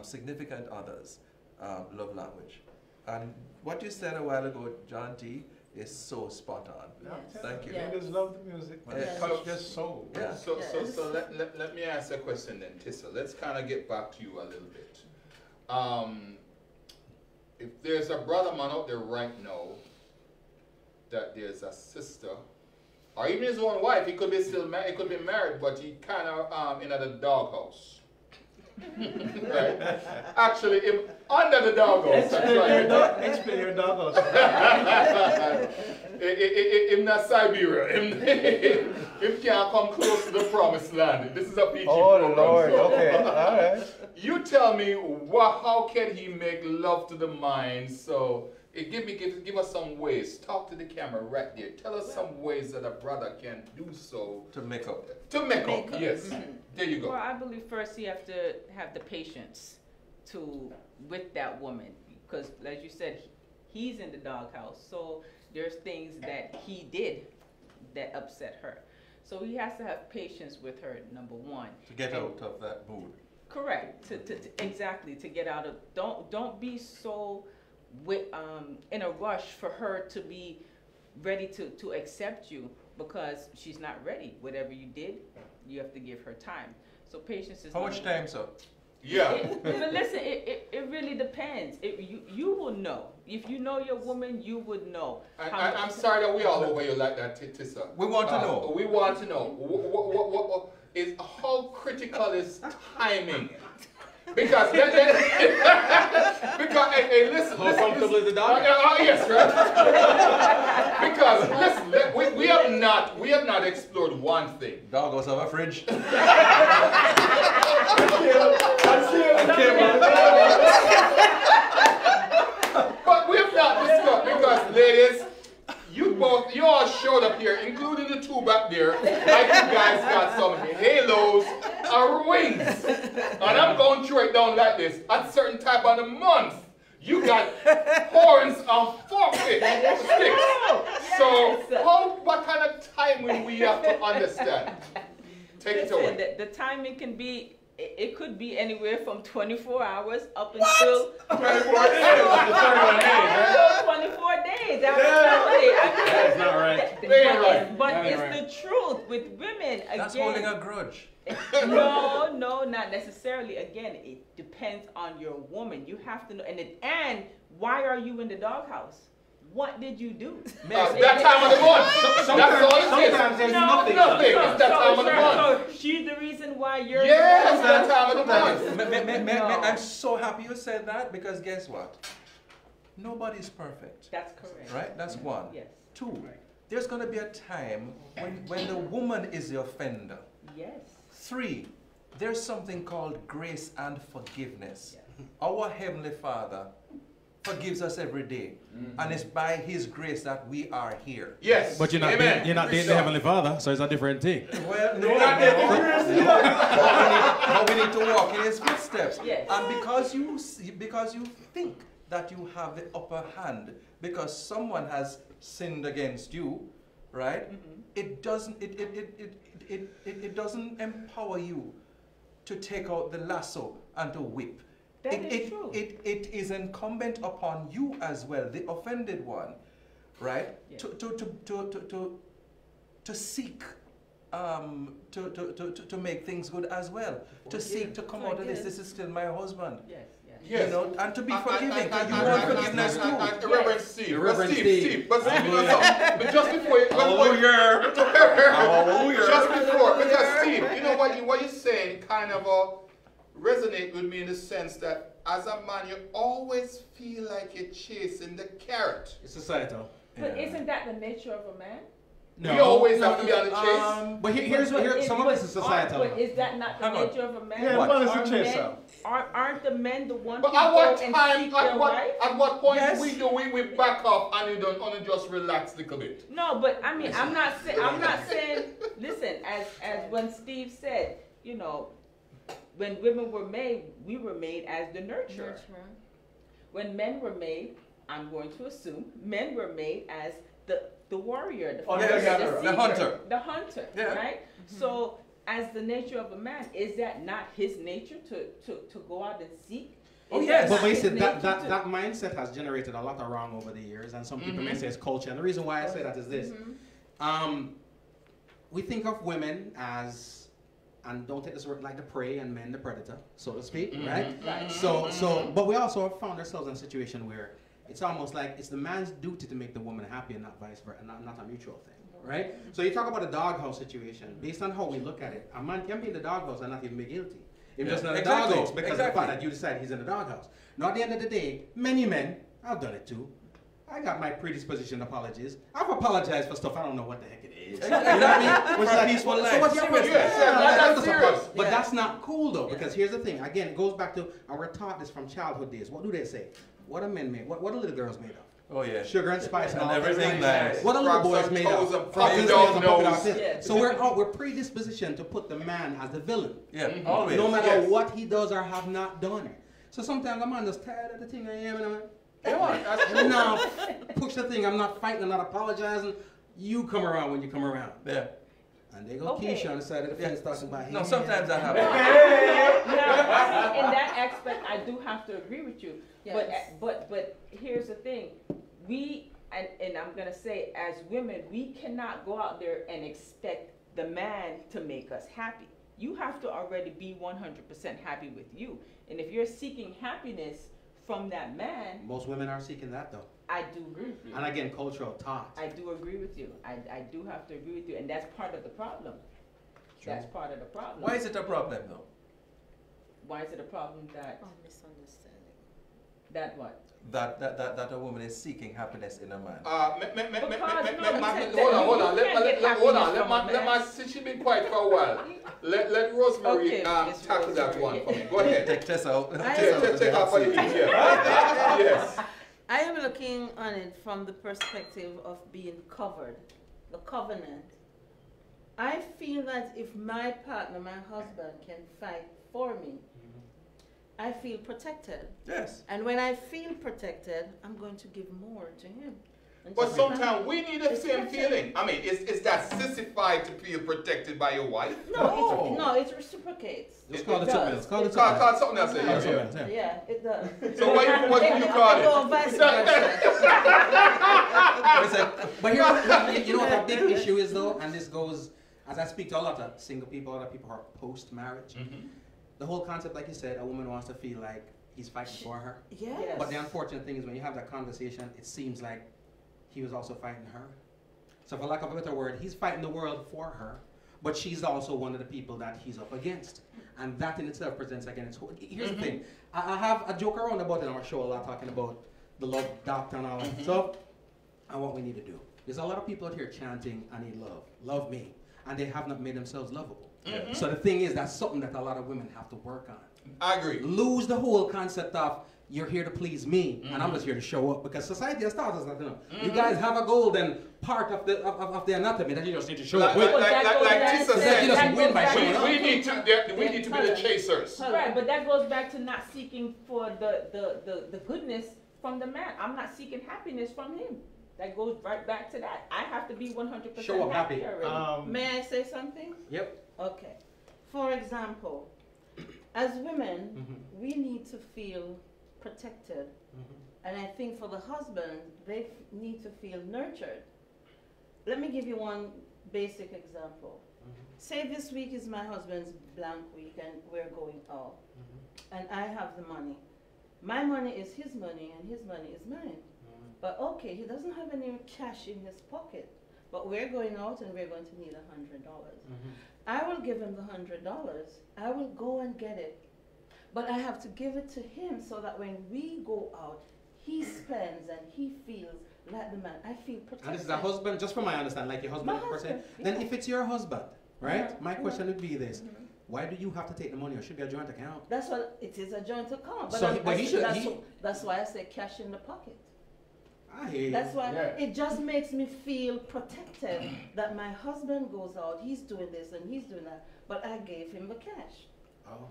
significant other's love language. And what you said a while ago, John T, is so spot on. Yes. Thank you. Yes. Niggas love the music, man. Yes. It touched their soul. Yeah. So let me ask a question then, Tissa. Let's kind of get back to you a little bit. If there's a brother man out there right now that there's a sister, or even his own wife, he could be still married, he could be married, but he kind of in the doghouse. Right? Actually, under the doghouse. Explain your doghouse. Him not Siberia. Him can't come close to the promised land. This is a PG Oh, program. Lord. So. Okay. All right. You tell me how can he make love to the mind? So give us some ways. Talk to the camera right there. Tell us some ways that a brother can do so To make up. to make up. Yes. There you go. Well, I believe first you have to have the patience with that woman, because as you said, he's in the doghouse. So there's things that he did that upset her. So he has to have patience with her, number one. To get out of that mood. Correct. Exactly. To get out of don't be so in a rush for her to be ready to accept you, because she's not ready. Whatever you did, you have to give her time. So patience is. How much time, sir? Yeah. But listen, it really depends. You will know. If you know your woman, you would know. I'm sorry that we all over you like that, Tissa. We want to know. We want to know. What is how critical is timing? Because because hey, listen. How comfortable is the dog? Yes, right. Because listen, we have not explored one thing. Doghouse have a fridge. But we have not discussed, because ladies, you all showed up here, including the two back there, like you guys got some halos or wings. And I'm going through it down like this. At certain time of the month, you got horns and forfeit sticks. So what kind of timing we have to understand? Take it away. The timing can be. It could be anywhere from 24 hours up until 24 days. 24 days. That's not right. But it's the truth with women. Again, That's holding a grudge. No, not necessarily. Again, it depends on your woman. You have to know. And why are you in the doghouse? What did you do? That time of the month. Sometimes there's nothing. It's that time of the month. So she's the reason why you're. Yes, that time of the month. I'm so happy you said that, because guess what? Nobody's perfect. That's correct. Right? That's one. Yes. Two, there's going to be a time when the woman is the offender. Yes. Three, there's something called grace and forgiveness. Yes. Our Heavenly Father forgives us every day. And it's by His grace that we are here. Yes. But you're not dating the Heavenly Father, so it's a different thing. Well, no, but we need to walk in His footsteps. Yes. And because you think that you have the upper hand, because someone has sinned against you, right? Mm-hmm. It doesn't empower you to take out the lasso and to whip. That is true. It is incumbent upon you as well, the offended one, right? Yes. To seek to make things good as well. To seek to come out of this. This is still my husband. Yes. Yes. You know, and to be forgiving. You want forgiveness too. Reverend Steve. Reverend Steve. But but just before you, Hallelujah. just before, because Steve, you know what you're saying kind of resonate with me in the sense that as a man, you always feel like you're chasing the carrot. It's societal. But isn't that the nature of a man? No. You always have to be on the chase. But here's some of this is societal. But is that not the nature of a man? Yeah, what is the chaser? Aren't the men the ones But who at what go and time, seek their wife? at what point Yes. we back off and you don't only just relax a little bit? No, but I mean, I'm not saying. Listen, as when Steve said, you know, when women were made, we were made as the nurturer. When men were made, I'm going to assume men were made as the warrior, the hunter. the hunter, Yeah. right? Mm-hmm. So, as the nature of a man, is that not his nature to go out and seek Oh, yes. But basically, that mindset has generated a lot of wrong over the years, and some people may say it's culture. And the reason why I say that is this. We think of women as, and don't take this word like the prey and men the predator, so to speak, right? But we also have found ourselves in a situation where it's almost like it's the man's duty to make the woman happy and not vice versa, not a mutual thing, right? So you talk about a doghouse situation. Based on how we look at it, a man can be in the doghouse and not even be guilty. If just not a doghouse because of the fact that you decide he's in the doghouse. Now at the end of the day, many men, I've done it too. I got my predisposition apologies. I've apologized for stuff I don't know what the heck it is. You know what I mean? Which is like peaceful life. So what's your problem? That's serious. But that's not cool though, because here's the thing. Again, it goes back to, and we're taught this from childhood days. What do they say? What are men made? What are little girls made of? Oh yeah. Sugar and spice and all everything nice. What are little boys made of? So we're predispositioned to put the man as the villain. Yeah, always. No matter what he does or have not done. So sometimes I'm just tired of the thing I am, and I'm like, come on, now push the thing. I'm not fighting, I'm not apologizing. You come around when you come around. Yeah. And they go Keisha on the side of the fence talking about him. No, sometimes I have. In that aspect, I do have to agree with you. Yes. But here's the thing. And I'm going to say, as women, we cannot go out there and expect the man to make us happy. You have to already be 100% happy with you. And if you're seeking happiness from that man. Most women are seeking that though. I do agree with you. And again, cultural thought. I do agree with you. I do have to agree with you. And that's part of the problem. True. That's part of the problem. Why is it a problem though? Why is it a problem that? Oh, misunderstanding. That what? That a woman is seeking happiness in a man. Hold on. Let my since she's been quiet for a while. Let Rosemary tackle that one for me. Go ahead. Take Tess out. Take out for the Yes. I am looking on it from the perspective of being covered, the covenant. I feel that if my partner, my husband, can fight for me, I feel protected. Yes. And when I feel protected, I'm going to give more to him. But sometimes we need the same feeling. I mean, is that sissified to feel protected by your wife? No, it reciprocates. Let's call it something else. Call something else. Yeah, it does. So what do you call it? But you know what a big issue is though, and this goes, as I speak to a lot of single people, a lot of people who are post-marriage. The whole concept, like you said, a woman wants to feel like he's fighting for her. Yes. But the unfortunate thing is when you have that conversation, it seems like he was also fighting her. So for lack of a better word, he's fighting the world for her, but she's also one of the people that he's up against. And that in itself presents again its whole. Here's the thing. I have a joke around about it on my show a lot, talking about the love doctor and all that stuff, and what we need to do. There's a lot of people out here chanting, I need love, love me, and they have not made themselves lovable. So the thing is, that's something that a lot of women have to work on. I agree. Lose the whole concept of you're here to please me, and I'm just here to show up, because society has taught us that. You guys have a golden part of the anatomy that you just need to show up with. Like Tissa said, you just win by showing up. We need to be the chasers. Right, but that goes back to not seeking for the goodness from the man. I'm not seeking happiness from him. That goes right back to that. I have to be 100% show up happy. May I say something? Yep. Okay. For example, as women, we need to feel protected. And I think for the husband, they need to feel nurtured. Let me give you one basic example. Say this week is my husband's blank week and we're going out. And I have the money. My money is his money and his money is mine. But okay, he doesn't have any cash in his pocket. But we're going out and we're going to need $100. I will give him the $100. I will go and get it. But I have to give it to him so that when we go out, he spends and he feels like the man. I feel protected. And this is a husband, just from my understanding, like your husband per se. Then if it's your husband, right? My question would be this. Why do you have to take the money, or should be a joint account? That's what it is, a joint account. But, so, that's why I say cash in the pocket. I hear you. That's why it just makes me feel protected that my husband goes out, he's doing this and he's doing that, but I gave him the cash. Oh.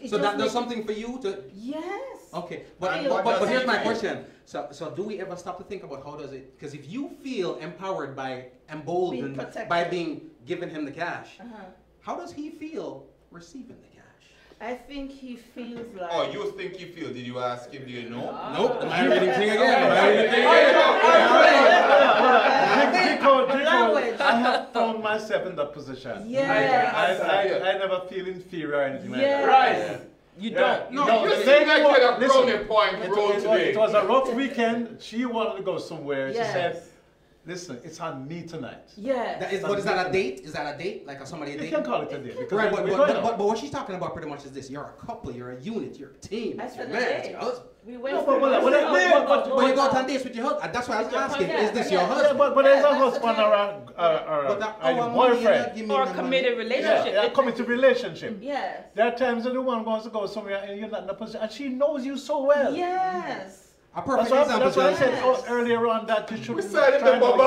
So that does something for you to... Yes. Okay, but here's my question. So do we ever stop to think about how does it... Because if you feel empowered by, emboldened by being given him the cash, how does he feel receiving the cash? I think he feels like. Oh, you think he feels? Did you ask him? Do you know? Nope. Am I reading thing again? I have found myself in that position. Yes. I never feel inferior or anything like that. Right. You don't. No, you seem like you had a brownie point roll today. It was a rough weekend. She wanted to go somewhere. Yes. She said, listen, it's on me tonight. Yes. But is that a date? Is that a date? Like somebody a date? You can call it a date. Right, but what she's talking about pretty much is this. You're a couple, you're a unit, you're a team. That's It's your the man, date. it's your husband. We went No, for But you go out on dates with your husband. That's why I was asking. Is this your husband? But there's a husband or a boyfriend. or a committed relationship. Yeah, a committed relationship. Yes. There are times that the one wants to go somewhere and you're not in a position, and she knows you so well. Yes. A perfect That's example. why I said Yes. earlier on that you should. We started the bubble.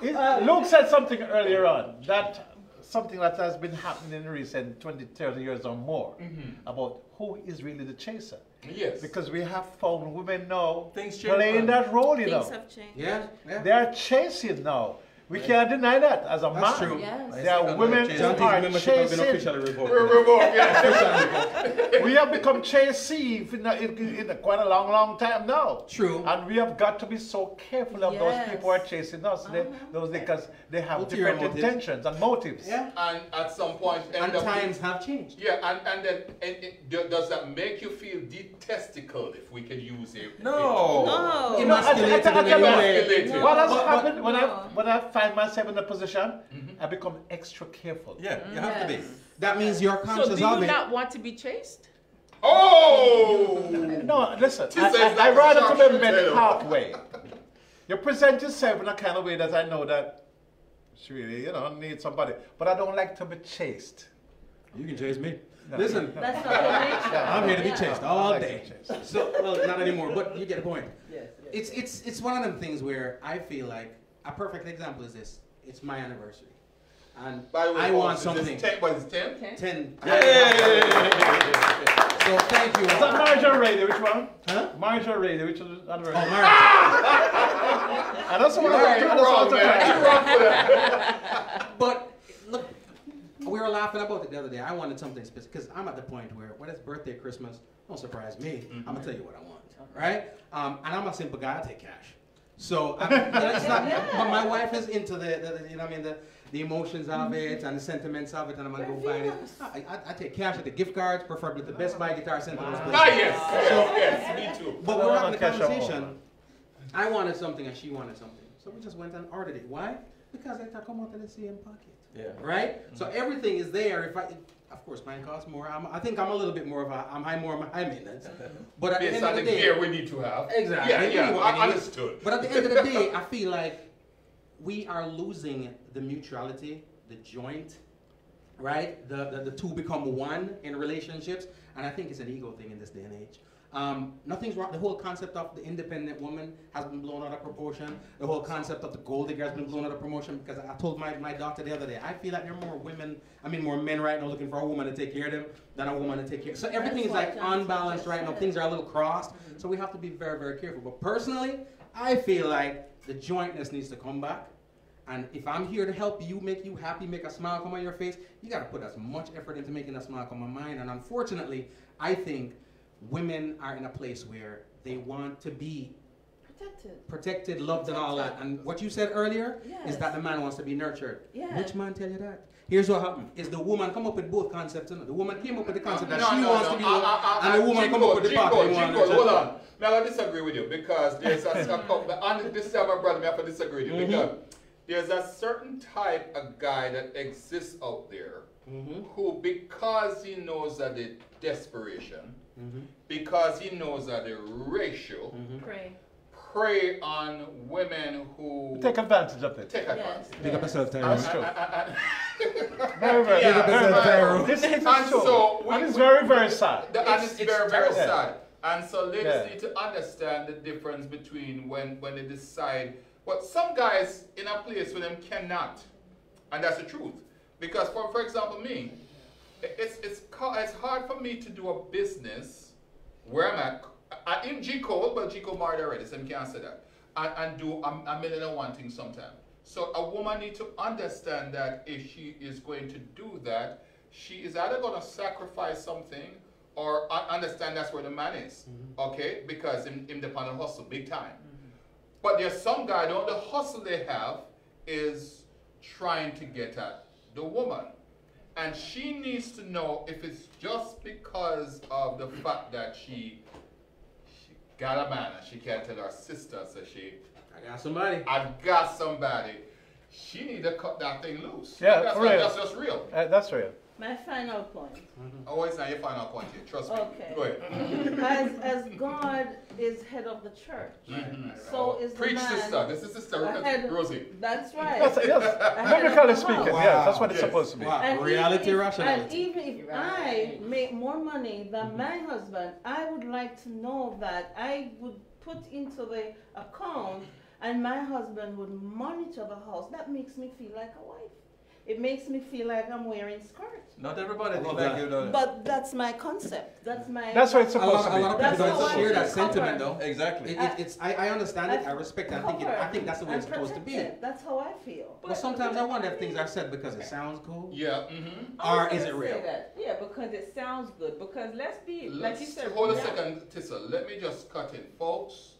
But Luke said something earlier on, that something that has been happening in recent 20, 30 years or more, about who is really the chaser. Yes. Because we have found women now Things change. playing that role, you Things know. have changed. Yeah. They are chasing now. We can't deny that as a man. That's true. Yes. There are women who are chasing. We have become chasing in quite a long time now. True. And we have got to be so careful of those Yes. people who are chasing us. Because they have Ulterior different motives. intentions and motives. Yeah. And at some point, And times have changed. Yeah, and then does that make you feel detestical, if we can use it? No. No. You know, Emasculated in a way. No. What has But- happened when no. I find myself in a position, I become extra careful. Yeah, you have to be. That means you're So conscious do of you it. not want to be chased? Oh! No, listen, She says I that's rather to sharp be met shooter. halfway. You present yourself in a kind of way that I know that she really, needs somebody. But I don't like to be chased. You can chase me. No. Listen, That's not your nature. I'm here to be Yeah. chased I all like to day. be chased. So, well, not anymore, but you get the point. Yes. It's one of them things where I feel like a perfect example is this. It's my anniversary. And By the way, I folks, want is something. this 10, what is it, 10? 10. Yay! So thank you. Is that marriage or radio? Which one? Huh? Marriage or radio? Which is anniversary? Oh, marriage. I don't want You're wrong, man. You're wrong for that. But look, we were laughing about it the other day. I wanted something specific because I'm at the point where whether it's birthday, Christmas, don't surprise me. I'm gonna tell you what I want, right? And I'm a simple guy. I take cash. So it's not. But my wife is into the emotions of it and the sentiments of it, and I'm gonna go find it. I take cash at the gift cards, preferably the Best Buy Guitar Center. Yes, me too. But I we're want having a cash out. conversation. I wanted something and she wanted something. So we just went and ordered it. Why? Because they come out of the same pocket. Yeah. Right? So everything is there. Of course, mine costs more. I think I'm a little bit more of a, I'm high maintenance. But at the Based end on of the the day, gear we need to have. exactly. Yeah, I I understood. But at the end of the day, I feel like we are losing the mutuality, the joint, right? The two become one in relationships. And I think it's an ego thing in this day and age. Nothing's wrong. The whole concept of the independent woman has been blown out of proportion. The whole concept of the gold digger has been blown out of proportion because I told my daughter the other day, I feel like there are more men right now looking for a woman to take care of them than a woman to take care. So everything is like unbalanced right now. Things are a little crossed. So we have to be very, very careful. But personally, I feel like the jointness needs to come back. And if I'm here to help you, make you happy, make a smile come on your face, you got to put as much effort into making a smile come on mine. And unfortunately, I think women are in a place where they want to be protected, loved, and all that. And what you said earlier is that the man wants to be nurtured. Yes. Which man tell you that? Here's what happened: is the woman come up with both concepts? The woman came up with the concept that she wants to be, and the woman come up with the part they want. Hold on. Now I disagree with you because there's this is my brother. I have to disagree with you because there's a certain type of guy that exists out there who, because he knows that the desperation, because he knows that the ratio, prey on women who take advantage of it. Take advantage. Pick up yourself, That's Tyrone. true. Very, very, Yeah. very. This is And true. so And it's very, very sad. And it's very, very terrible. sad. And so ladies need to understand the difference between when they decide. Well, some guys in a place where them cannot, and that's the truth. Because for example, me, it's hard for me to do a business where I'm at. In G Code, but G Code married already, so I can't say that. And do a million and one things sometimes. So a woman needs to understand that if she is going to do that, she is either going to sacrifice something or understand that's where the man is, okay? Because in the hustle, big time. But there's some guy, the hustle they have is trying to get at the woman. And she needs to know if it's just because of the fact that she got a man and she can't tell her sister, so I got somebody. I've got somebody. She need to cut that thing loose. Yeah, that's real. That's just real. That's real. My final point. Oh, it's not your final point here. Trust me. Okay. Go ahead. As God is head of the church, so is the Preach, man. sister. This is Sister Rosie. That's right. Yes, biblically speaking, yeah, that's what it's supposed to be. Wow. And Reality, even if, rationality. And even if I make more money than my husband, I would like to know that I would put into the account and my husband would monitor the house. That makes me feel like a wife. It makes me feel like I'm wearing skirts. Not everybody thinks like you, though. But that's my concept. That's what it's supposed to be. A lot of people don't share that sentiment, though. Exactly. I understand it. I respect it. I think that's the way it's supposed to be. That's how I feel. But sometimes I wonder if things are said because it sounds cool. Yeah. Or is it real? Yeah, because it sounds good. Because like you said. Hold a second, Tissa. Let me just cut in, folks.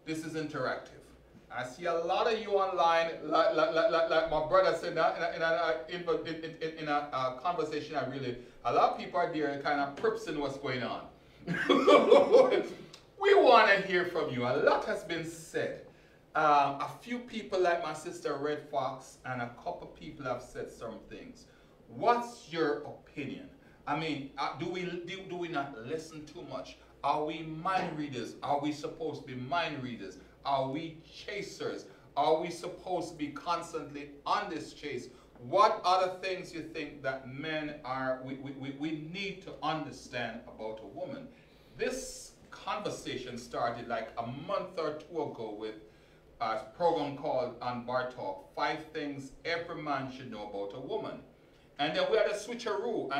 This is interactive. I see a lot of you online, like my brother said in a conversation. A lot of people are there kind of pripsing what's going on. We want to hear from you. A lot has been said. A few people like my sister Red Fox and a couple people have said some things. What's your opinion? I mean, do we not listen too much? Are we mind readers? Are we supposed to be mind readers? Are we chasers? Are we supposed to be constantly on this chase? What are the things you think that men are, we need to understand about a woman? This conversation started like a month or two ago with a program called on Bar Talk, 5 Things Every Man Should Know About a Woman. And then we had a switcheroo,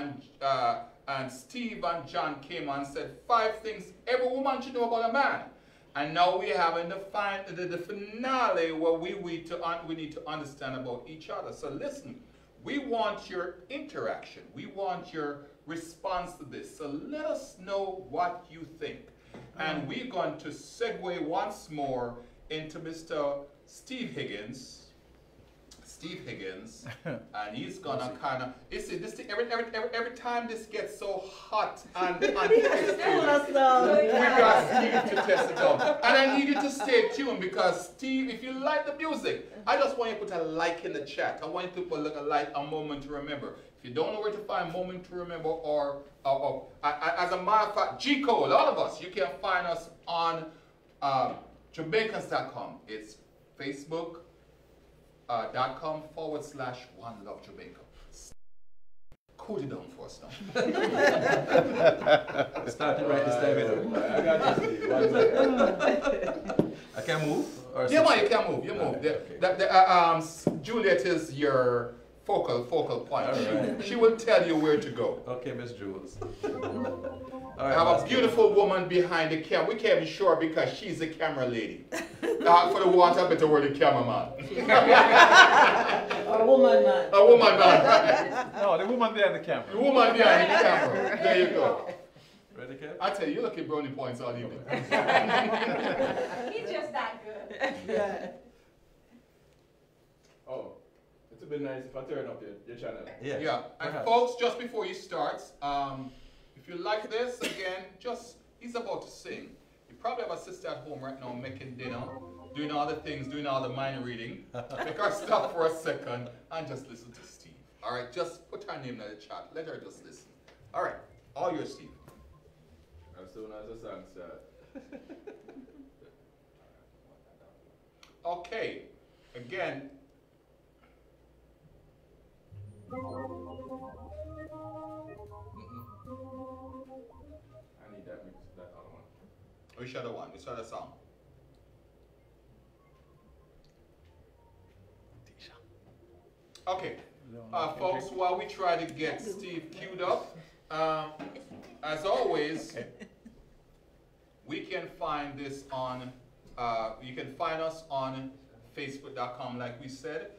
and Steve and John came on and said 5 things every woman should know about a man. And now we have in the finale where we need to understand about each other. So listen, we want your interaction. We want your response to this. So let us know what you think. And we're going to segue once more into Mr. Steve Higgins. And he's gonna kind of, you see, this thing, every time this gets so hot and we got Steve to test it out. And I need you to stay tuned because Steve, if you like the music, I just want you to put a like in the chat. I want you to put a like, a moment to remember. If you don't know where to find moment to remember, or as a matter of fact, G-Code, all of us, you can find us on Jamaicans.com. It's Facebook. .com/One Love Jamaica. Cool it down for us now. Starting right this time. I got you. I can move? Yeah, man, you can move. You move. Juliet is your focal point. Right. She will tell you where to go. Okay, Miss Jules. I have a beautiful woman behind the camera. We can't be sure because she's the camera lady. For the water, better word the cameraman. A woman man. A woman man, right? No, the woman behind the camera. The woman behind the camera. There you go. Ready, Kev? I tell you, you're looking brownie points all evening. He's just that good. Yeah. Oh, it's a bit nice if I turn up your channel. Yeah. And folks, just before you start, if you like this, again, he's about to sing. You probably have a sister at home right now making dinner, doing all the things, doing all the mind reading. Make her stop for a second and just listen to Steve. All right, just put her name in the chat. Let her just listen. All right, all yours, Steve. As soon as the song starts. Okay, again. I need that other one. Which other one? Which other song? Okay, folks, while we try to get Steve queued up, as always, we can find this on, you can find us on Facebook.com, like we said.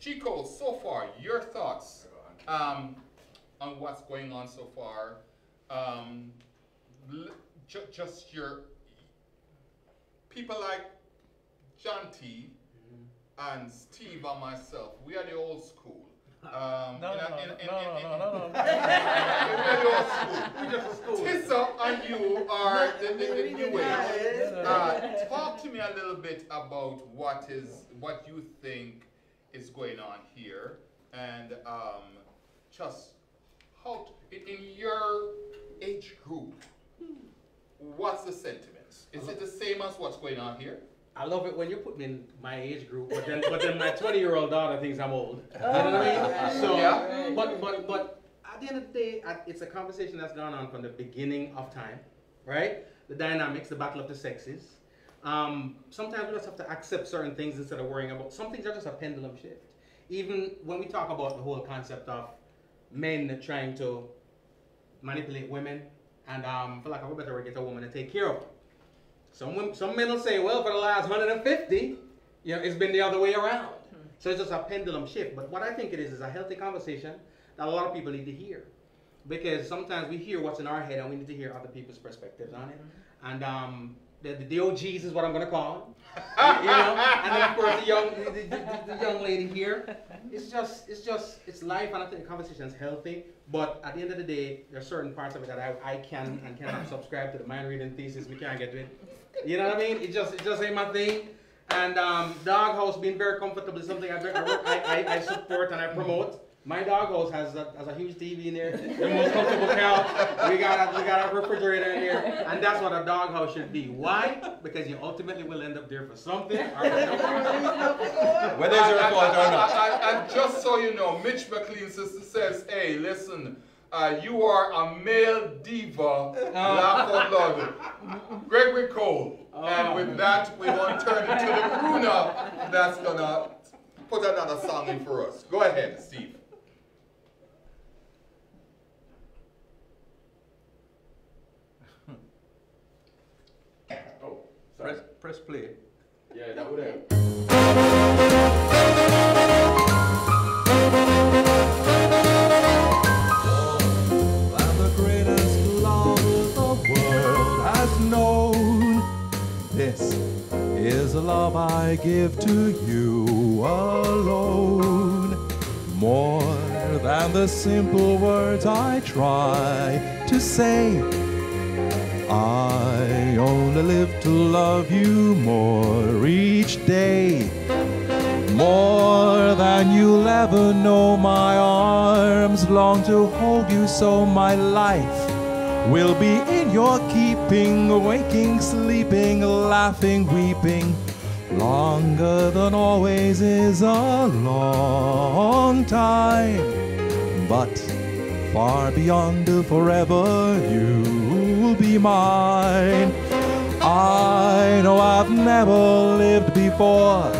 Chico, so far, your thoughts on what's going on so far. Just your people like John T. and Steve and myself, we are the old school. No. Tissa and you are the new age. Talk to me a little bit about what you think is going on here, and just how in your age group, what's the sentiments? Is it the same as what's going on here? I love it when you put me in my age group, but then my 20-year-old daughter thinks I'm old. You know what I mean? So, yeah. But at the end of the day, it's a conversation that's gone on from the beginning of time, right? The dynamics, the battle of the sexes. Sometimes we just have to accept certain things instead of worrying about. Some things are just a pendulum shift. Even when we talk about the whole concept of men trying to manipulate women and, for lack of a better word, get a woman to take care of them. Some men will say, well, for the last 150, you know, it's been the other way around. So it's just a pendulum shift. But what I think it is a healthy conversation that a lot of people need to hear. Because sometimes we hear what's in our head and we need to hear other people's perspectives on it. And the OGs is what I'm going to call them. You know? And then of course the young lady here. It's life, and I think the conversation is healthy. But at the end of the day, there are certain parts of it that I can and cannot subscribe to. The mind reading thesis, we can't get to it. You know what I mean? It just ain't my thing. And Doghouse being very comfortable is something I support and I promote. My Doghouse has a huge TV in there, the most comfortable couch. We got a refrigerator in here, and that's what a Doghouse should be. Why? Because you ultimately will end up there for something. Whether it's your fault or not. And just so you know, Mitch McLean says, hey, listen, you are a male diva, laugh out loud. Gregory Cole. And with that, we want to turn it to the crooner that's going to put another song in for us. Go ahead, Steve. Oh, press play. Yeah, that would help. This is the love I give to you alone. More than the simple words I try to say. I only live to love you more each day. More than you'll ever know, my arms long to hold you, so my life will be in your keeping, waking, sleeping, laughing, weeping. Longer than always is a long time, but far beyond the forever you'll be mine. I know I've never lived before,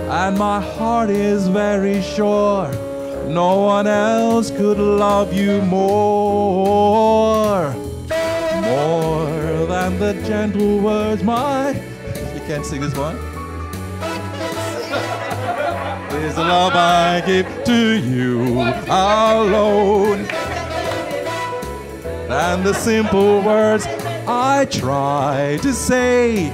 and my heart is very sure no one else could love you more. More than the gentle words you can't sing this one? Is the love I give to you alone. And the simple words I try to say.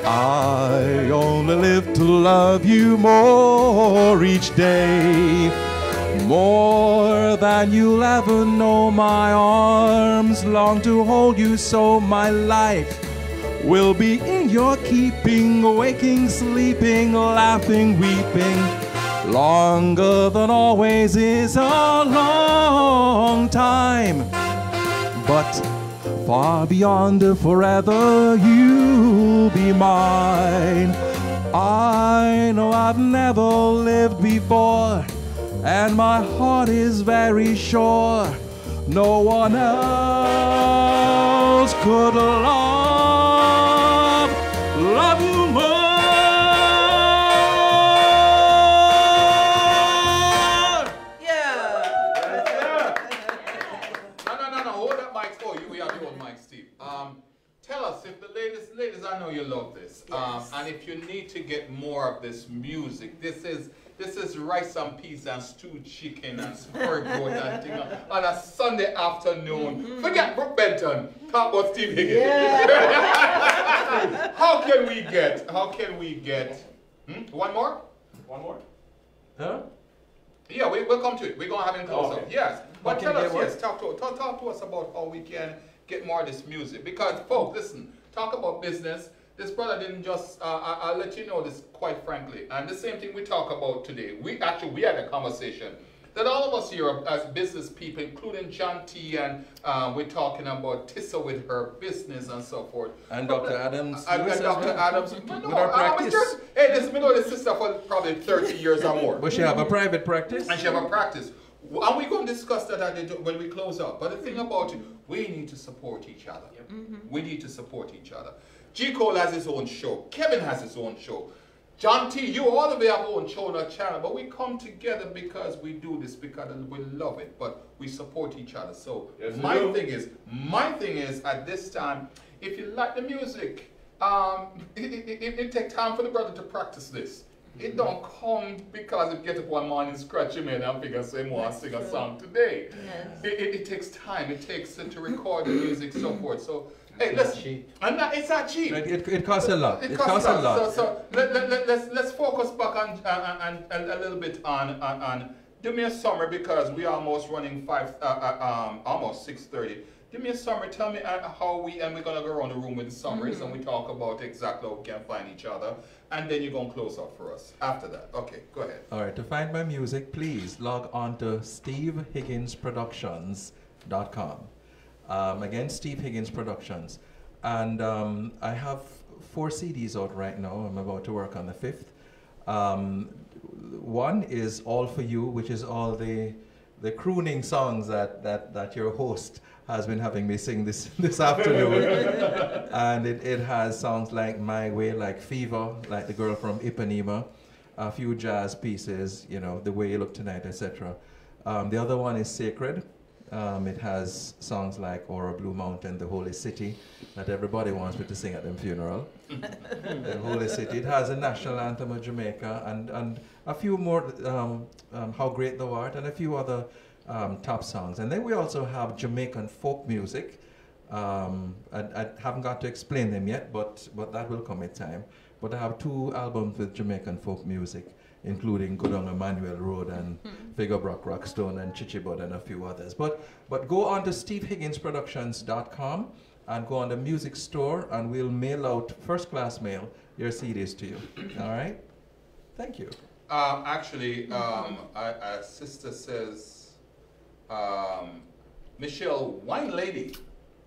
I only live to love you more each day. More than you'll ever know, my arms long to hold you, so my life will be in your keeping, waking, sleeping, laughing, weeping. Longer than always is a long time, but far beyond the forever you'll be mine. I know I've never lived before, and my heart is very sure no one else could love you more. Yeah. No. Hold that mic. Oh, we have the old mic, Steve. tell us if the ladies, I know you love this, Yes. and if you need to get more of this music, this is rice and peas and stewed chicken and spurred goat and thing on a Sunday afternoon. Forget Brooke Benton. Talk about Steve Higgins. Yeah. How can we get? One more? One more? Huh? Yeah, we'll come to it. We're gonna have him close up. Yes, but Okay, tell us, yeah, yes, talk to us about how we can get more of this music. Because folks, listen, talk about business. This brother didn't just. I'll let you know this quite frankly, and the same thing we talk about today. We had a conversation that all of us here as business people, including John T, and we're talking about Tissa with her business and so forth. And Dr. Adams. And Dr. Adams. With her practice. Hey, this been with the sister for probably 30 years or more. But she have a private practice? And she have a practice. And we're going to discuss that when we close out. But the thing about it, we need to support each other. We need to support each other. G. Cole has his own show. Kevin has his own show. John T, you all of you have your own show on our channel. But we come together because we do this because we love it. But we support each other. So yes, my thing is at this time, if you like the music, it takes time for the brother to practice this. It don't come because you get up one morning, scratch your head and figure say more and sing a song today. Yes. It takes time. It takes to record the music, so forth. So hey, listen, it's not cheap. It costs a lot. It costs a lot. So let's focus back on a little bit on do me a summary because we are almost running almost 6:30. Give me a summary. Tell me how we're gonna go around the room with summaries and we talk about exactly how we can find each other, and then you're gonna close out for us after that. Okay, go ahead. All right. To find my music, please log on to SteveHigginsProductions.com. Again, Steve Higgins Productions, and I have 4 CDs out right now. I'm about to work on the 5th. One is All For You, which is all the crooning songs that your host has been having me sing this afternoon. And it has songs like My Way, like Fever, like The Girl from Ipanema, a few jazz pieces, you know, The Way You Look Tonight, etc. The other one is Sacred. It has songs like Aura Blue Mountain, The Holy City, that everybody wants me to sing at their funeral. The Holy City. It has a national anthem of Jamaica and a few more, How Great Thou Art, and a few other top songs. And then we also have Jamaican folk music. I haven't got to explain them yet, but that will come in time. But I have 2 albums with Jamaican folk music, including Good on Emmanuel Road and Figure Brock Rockstone and Chichibud and a few others. But go on to SteveHigginsProductions.com and go on the music store, and we'll mail out first-class mail your CDs to you. All right? Thank you. Actually, a sister says, Michelle Wine Lady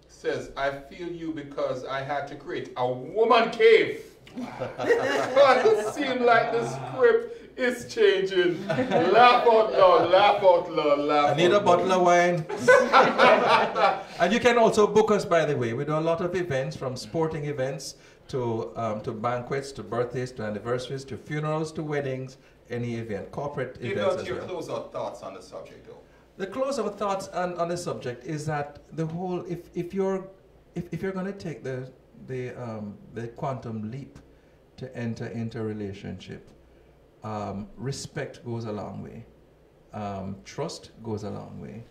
says, I feel you because I had to create a woman cave. It seems like the script is changing. Laugh out loud, laugh out loud, laugh out loud. I need a bottle of wine. And you can also book us, by the way. We do a lot of events, from sporting events to banquets, to birthdays, to anniversaries, to funerals, to weddings, any event, corporate Give events out as your well. close-out thoughts on the subject, though. The close-out thoughts on the subject is that the whole, if you're going to take the quantum leap to enter into a relationship, respect goes a long way. Trust goes a long way.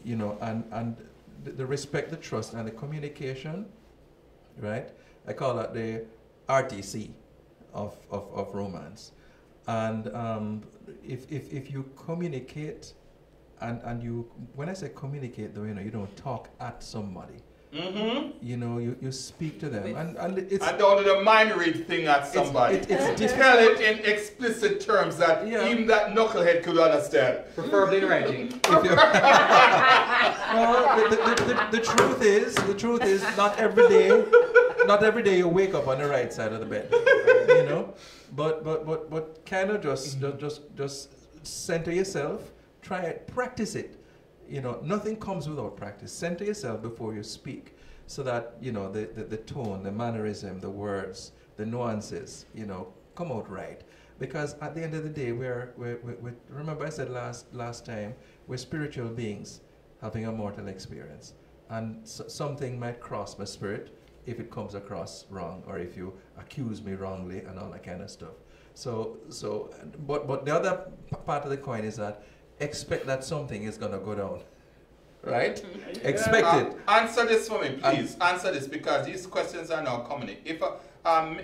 You know, and the respect, the trust, and the communication, right? I call that the RTC of romance. And if you communicate, and you, when I say communicate, though, you know, you don't talk at somebody. You know, you speak to them, and it's. I don't do the mind read thing at somebody. It's tell it in explicit terms that even that knucklehead could understand. Preferably in writing. The truth is, not every day you wake up on the right side of the bed, you know. But kind of just center yourself. Try it, practice it. You know, nothing comes without practice. Center yourself before you speak, so that, you know, the tone, the mannerism, the words, the nuances, you know, come out right. Because at the end of the day, we're remember I said last time, we're spiritual beings having a mortal experience. and something might cross my spirit if it comes across wrong, or if you accuse me wrongly and all that kind of stuff. But the other part of the coin is that expect that something is going to go down. Right? Expect it. Answer this for me, please. Answer this, because these questions are now coming in. If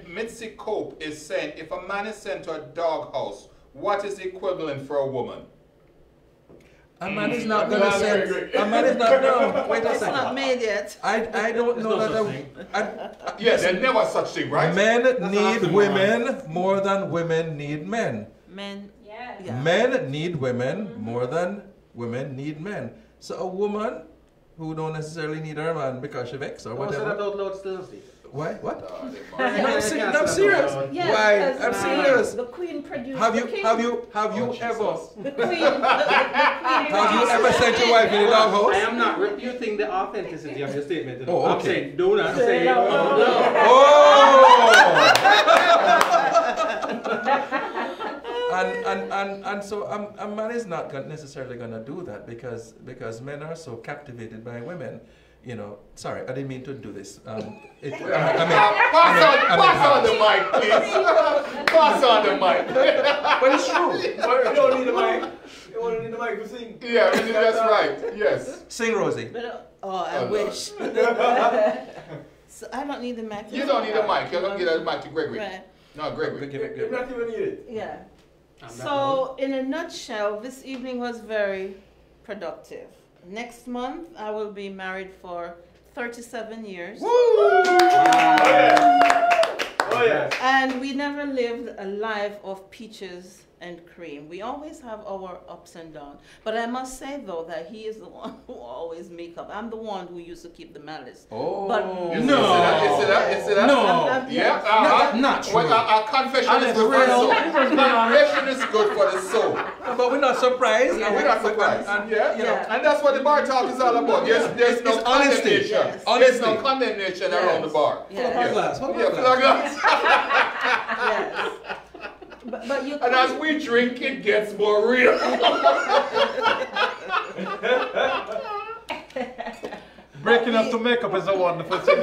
Mitzi Cope is saying, if a man is sent to a doghouse, what is the equivalent for a woman? A man is not going to send. A man is not. No, wait a It's second. not made yet. I don't know that. Yes, there's never such thing, right? Men need women more than women need men. Men. Yes. Yeah. Men need women more than women need men. So a woman who don't necessarily need her man because she vexed or Don't say that whatever. out loud still, Steve. Why? What? No, No, I'm serious. Yeah, Why? because, I'm serious. The queen produced Have the you king. ever The queen sent your wife in the doghouse? I am not refuting the authenticity of your statement. You know. Oh, I'm okay. saying do not say it. And so a man is not necessarily going to do that because men are so captivated by women. You know, sorry, I didn't mean to do this. Pass on the mic, please. Pass on the mic. But it's true. You don't need the mic. You don't need the mic to sing. Yeah, that's right. Yes. Sing, Rosie. I wish. So I don't need the mic. You don't need a mic. You're going to give the mic to Gregory. Right. No, Gregory. You not even need it. Yeah. So, in a nutshell, this evening was very productive. Next month, I will be married for 37 years. Woo! Oh, yeah. And we never lived a life of peaches and cream. We always have our ups and downs. But I must say, though, that he is the one who always make up. I'm the one who used to keep the malice. Oh. But You see that? No. Yeah. Not true. Well, our confession is good for the soul. Confession is good for the soul. But we're not surprised. And we're not surprised. And, Yeah. Yeah. And that's what the bar talk is all about. There's no It's honesty. condemnation. Yes. There's no Honesty. condemnation around the bar. Yeah. glass. Yeah, plug glass. Yes. But you And as we drink, it gets more real. Breaking up to make up is a wonderful thing.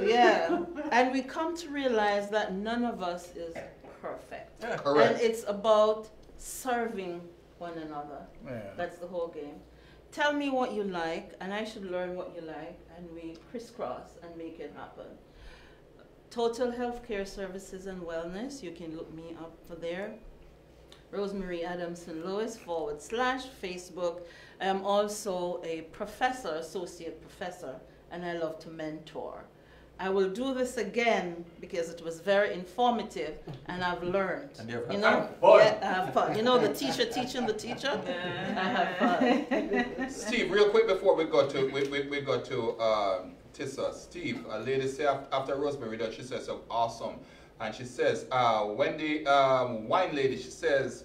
yeah. And we come to realize that none of us is perfect. Correct. And it's about serving one another. Yeah. That's the whole game. Tell me what you like, and I should learn what you like, and we crisscross and make it happen. Total Healthcare Services and Wellness, you can look me up for there. Rosemary Adamson Lewis /Facebook. I am also a professor, associate professor, and I love to mentor. I will do this again because it was very informative and I've learned. And you have you fun. know, yeah, I have fun. You know, the teacher teaching the teacher. I have fun. Steve, real quick before we go to Tissa. Steve, a lady say after Rosemary that she says so awesome, and she says when the wine lady, she says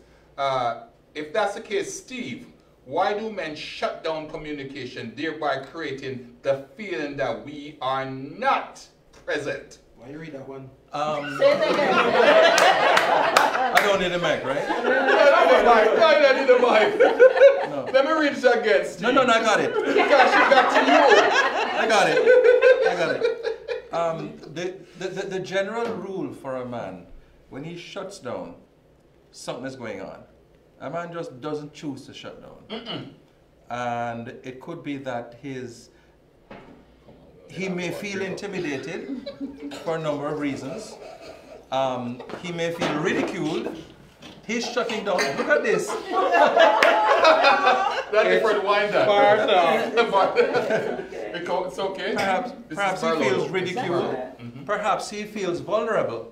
if that's the case, Steve, why do men shut down communication, thereby creating the feeling that we are not present? Why you read that one? Say it again. I don't need a mic, right? I don't need a mic. No. Let me read it again, Steve. No, I got it. Because she got to you. I got it. The general rule for a man, when he shuts down, something is going on. A man just doesn't choose to shut down. And it could be that he may feel intimidated for a number of reasons. He may feel ridiculed. He's shutting down. Look at this. That's different wine that. It's okay. Perhaps he feels ridiculed. Perhaps he feels vulnerable.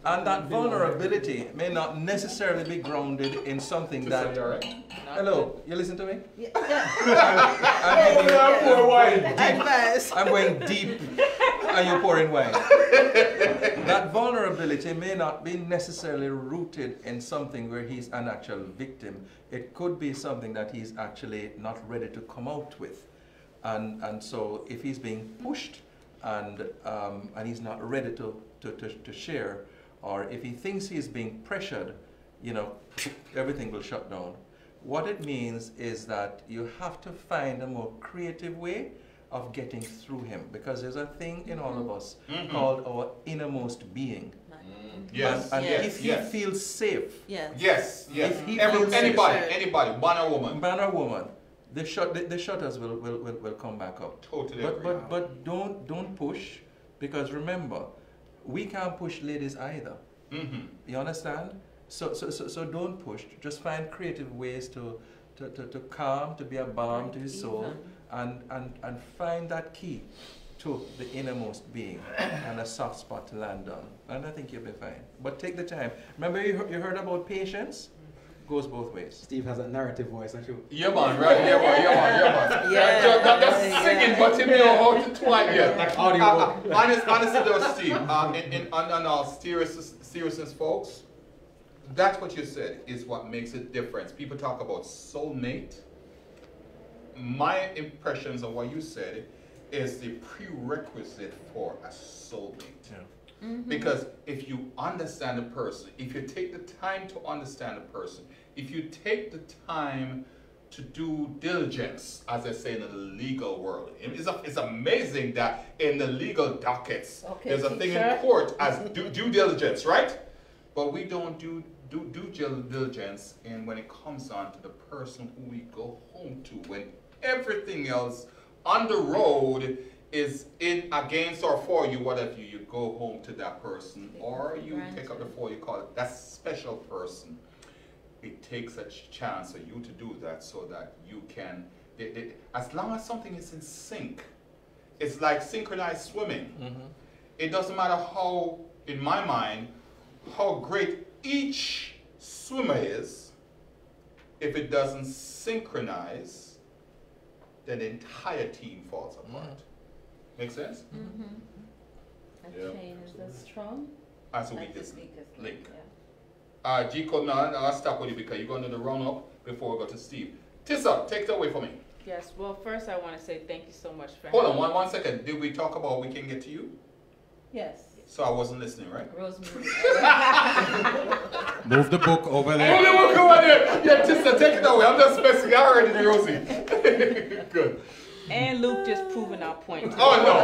And that vulnerability may not necessarily be grounded in something that... Hello, you listen to me? I'm going deep and you're pouring wine. That vulnerability may not be necessarily rooted in something where he's an actual victim. It could be something that he's actually not ready to come out with. And so if he's being pushed and he's not ready to share, or if he thinks he's being pressured, you know, everything will shut down. What it means is that you have to find a more creative way of getting through him, because there's a thing in all of us called our innermost being. Yes. And yes. if he feels safe, yes. If he anybody, man or woman, the shutters will come back up. Totally. But don't push, because remember, we can't push ladies either. You understand? So don't push. Just find creative ways to calm, to be a balm to his soul, and find that key to the innermost being and a soft spot to land on. And I think you'll be fine. But take the time. Remember you heard about patience? Goes both ways. Steve has a narrative voice, don't you? Yeah, man, right? Yeah, man. That's singing, but you know how to twang it. Like audio. Honestly though, Steve, on all seriousness, folks, that's what you said is what makes a difference. People talk about soulmate. My impressions of what you said is the prerequisite for a soulmate. Yeah. Because if you understand a person, if you take the time to understand a person, if you take the time to do diligence, as I say in the legal world, it's amazing that in the legal dockets, there's a thing in court as due diligence, right? But we don't do due diligence when it comes on to the person who we go home to, when everything else on the road is in against or for you. What if you go home to that person, or you pick up the phone, you call it that special person. It takes a chance for you to do that so that you can, as long as something is in sync, it's like synchronized swimming. It doesn't matter how, in my mind, how great each swimmer is, if it doesn't synchronize, then the entire team falls apart. Make sense? A chain is as strong as the weakest link. G-Code, now I'll stop with you because you're going to do the run-up before we go to Steve. Tissa, take it away for me. Yes, well, first I want to say thank you so much for Hold on, one second. Did we talk about We Can Get to You? Yes. So I wasn't listening, right? Rosemary. Move the book over there. Move the book over there. Yeah, Tissa, take it away. I'm just messing. I already, Rosie. Good. And Luke just proving our point. Oh, no.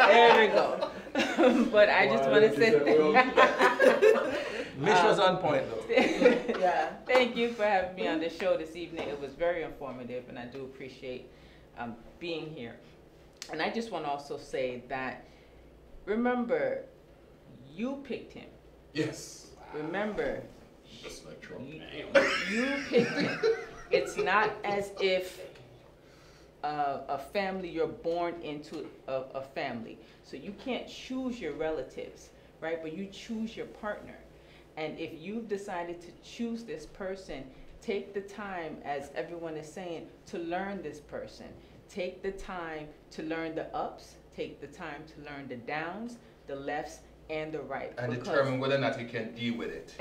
There we go. But I just want to say Mish was on point, though. Thank you for having me on the show this evening. It was very informative, and I do appreciate being here. And I just want to also say that, remember, you picked him. Yes. Remember, just like Trump. You picked him. It's not as if a family, you're born into a family. So you can't choose your relatives, right? But you choose your partner. And if you've decided to choose this person, take the time, as everyone is saying, to learn this person. Take the time to learn the ups, take the time to learn the downs, the lefts, and the right. And determine whether or not you can deal with it.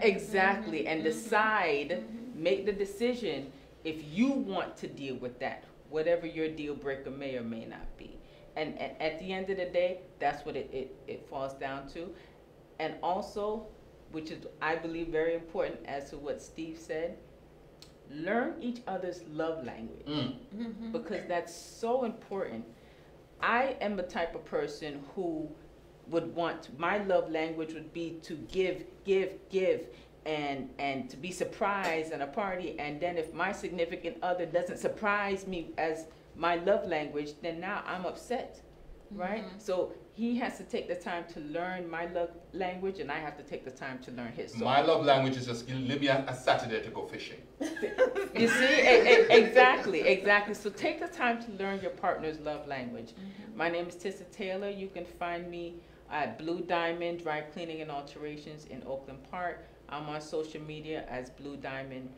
Exactly, and decide, make the decision if you want to deal with that, whatever your deal breaker may or may not be. And at the end of the day, that's what it falls down to. And also, which is, I believe, very important as to what Steve said, learn each other's love language, because that's so important. I am the type of person who would want, my love language would be to give, and to be surprised at a party, and then if my significant other doesn't surprise me as my love language, then now I'm upset, right? So he has to take the time to learn my love language, and I have to take the time to learn his. So my love language is just give me a Saturday to go fishing. You see, exactly. So take the time to learn your partner's love language. My name is Tissa Taylor. You can find me at Blue Diamond Dry Cleaning and Alterations in Oakland Park. I'm on social media as Blue Diamond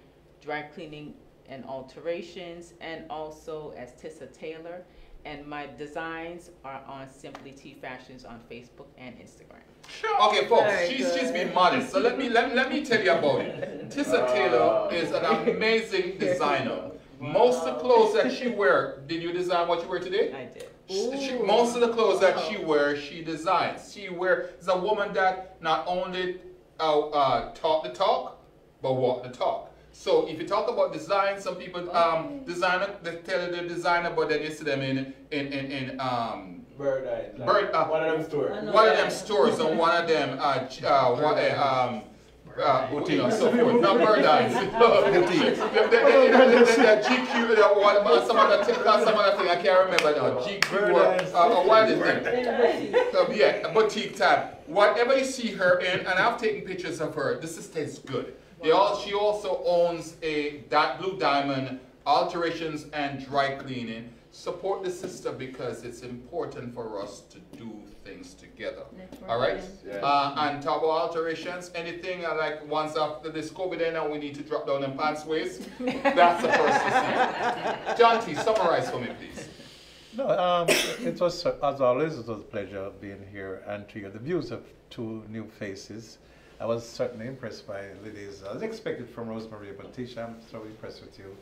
Dry Cleaning and Alterations, and also as Tissa Taylor. And my designs are on Simply T Fashions on Facebook and Instagram. Okay, folks, she's being modest. So let me tell you about it. Tissa Taylor is an amazing designer. Most of the clothes that she wears, did you design what you wear today? I did. Most of the clothes that she wears, she designs. She is a woman that not only talk the talk, but walk the talk. So if you talk about design, some people designer, they tell you the designer, but then you see them in Bird Eye. one of them stores. stores. One of them stores and one of them boutique, so forth. Not Bird Eye. Boutique. The GQ, some other thing I can't remember now. GQ, what is it? Yeah, boutique type. Whatever you see her in, and I've taken pictures of her. The sister is good. She also owns a Blue Diamond Alterations and Dry Cleaning. Support the sister because it's important for us to do things together. All right? Yes. And talk about alterations, anything like once after this COVID and we need to drop down in pants waist, that's the first to see. John T, summarize for me, please. No, it was, as always, it was a pleasure being here and to hear the views of two new faces. I was certainly impressed by ladies, as expected from Rosemary, but Tisha, I'm so impressed with you.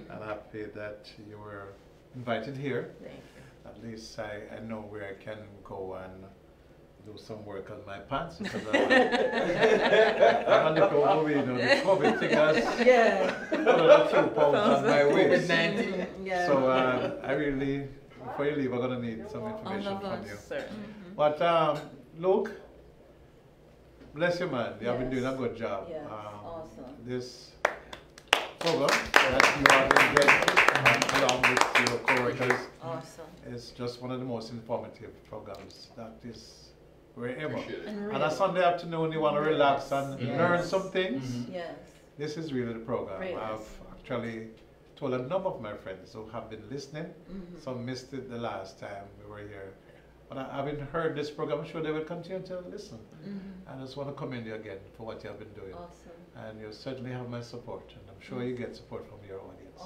I'm happy that you were invited here. Thank you. At least I know where I can go and do some work on my pants because I'm on the COVID thing has put a few pounds on my waist. So I really, before you leave, I'm going to need some information from you. But Luke, bless you, man. You have been doing a good job. Awesome. This program that you are doing along with your co-workers is just one of the most informative programs that is wherever. And a Sunday afternoon you want to relax and learn some things. This is really the program. I've actually told a number of my friends who have been listening. Some missed it the last time we were here. But having heard this program, I'm sure they will continue to listen. I just want to commend you again for what you have been doing. And you certainly have my support, and I'm sure you get support from your audience.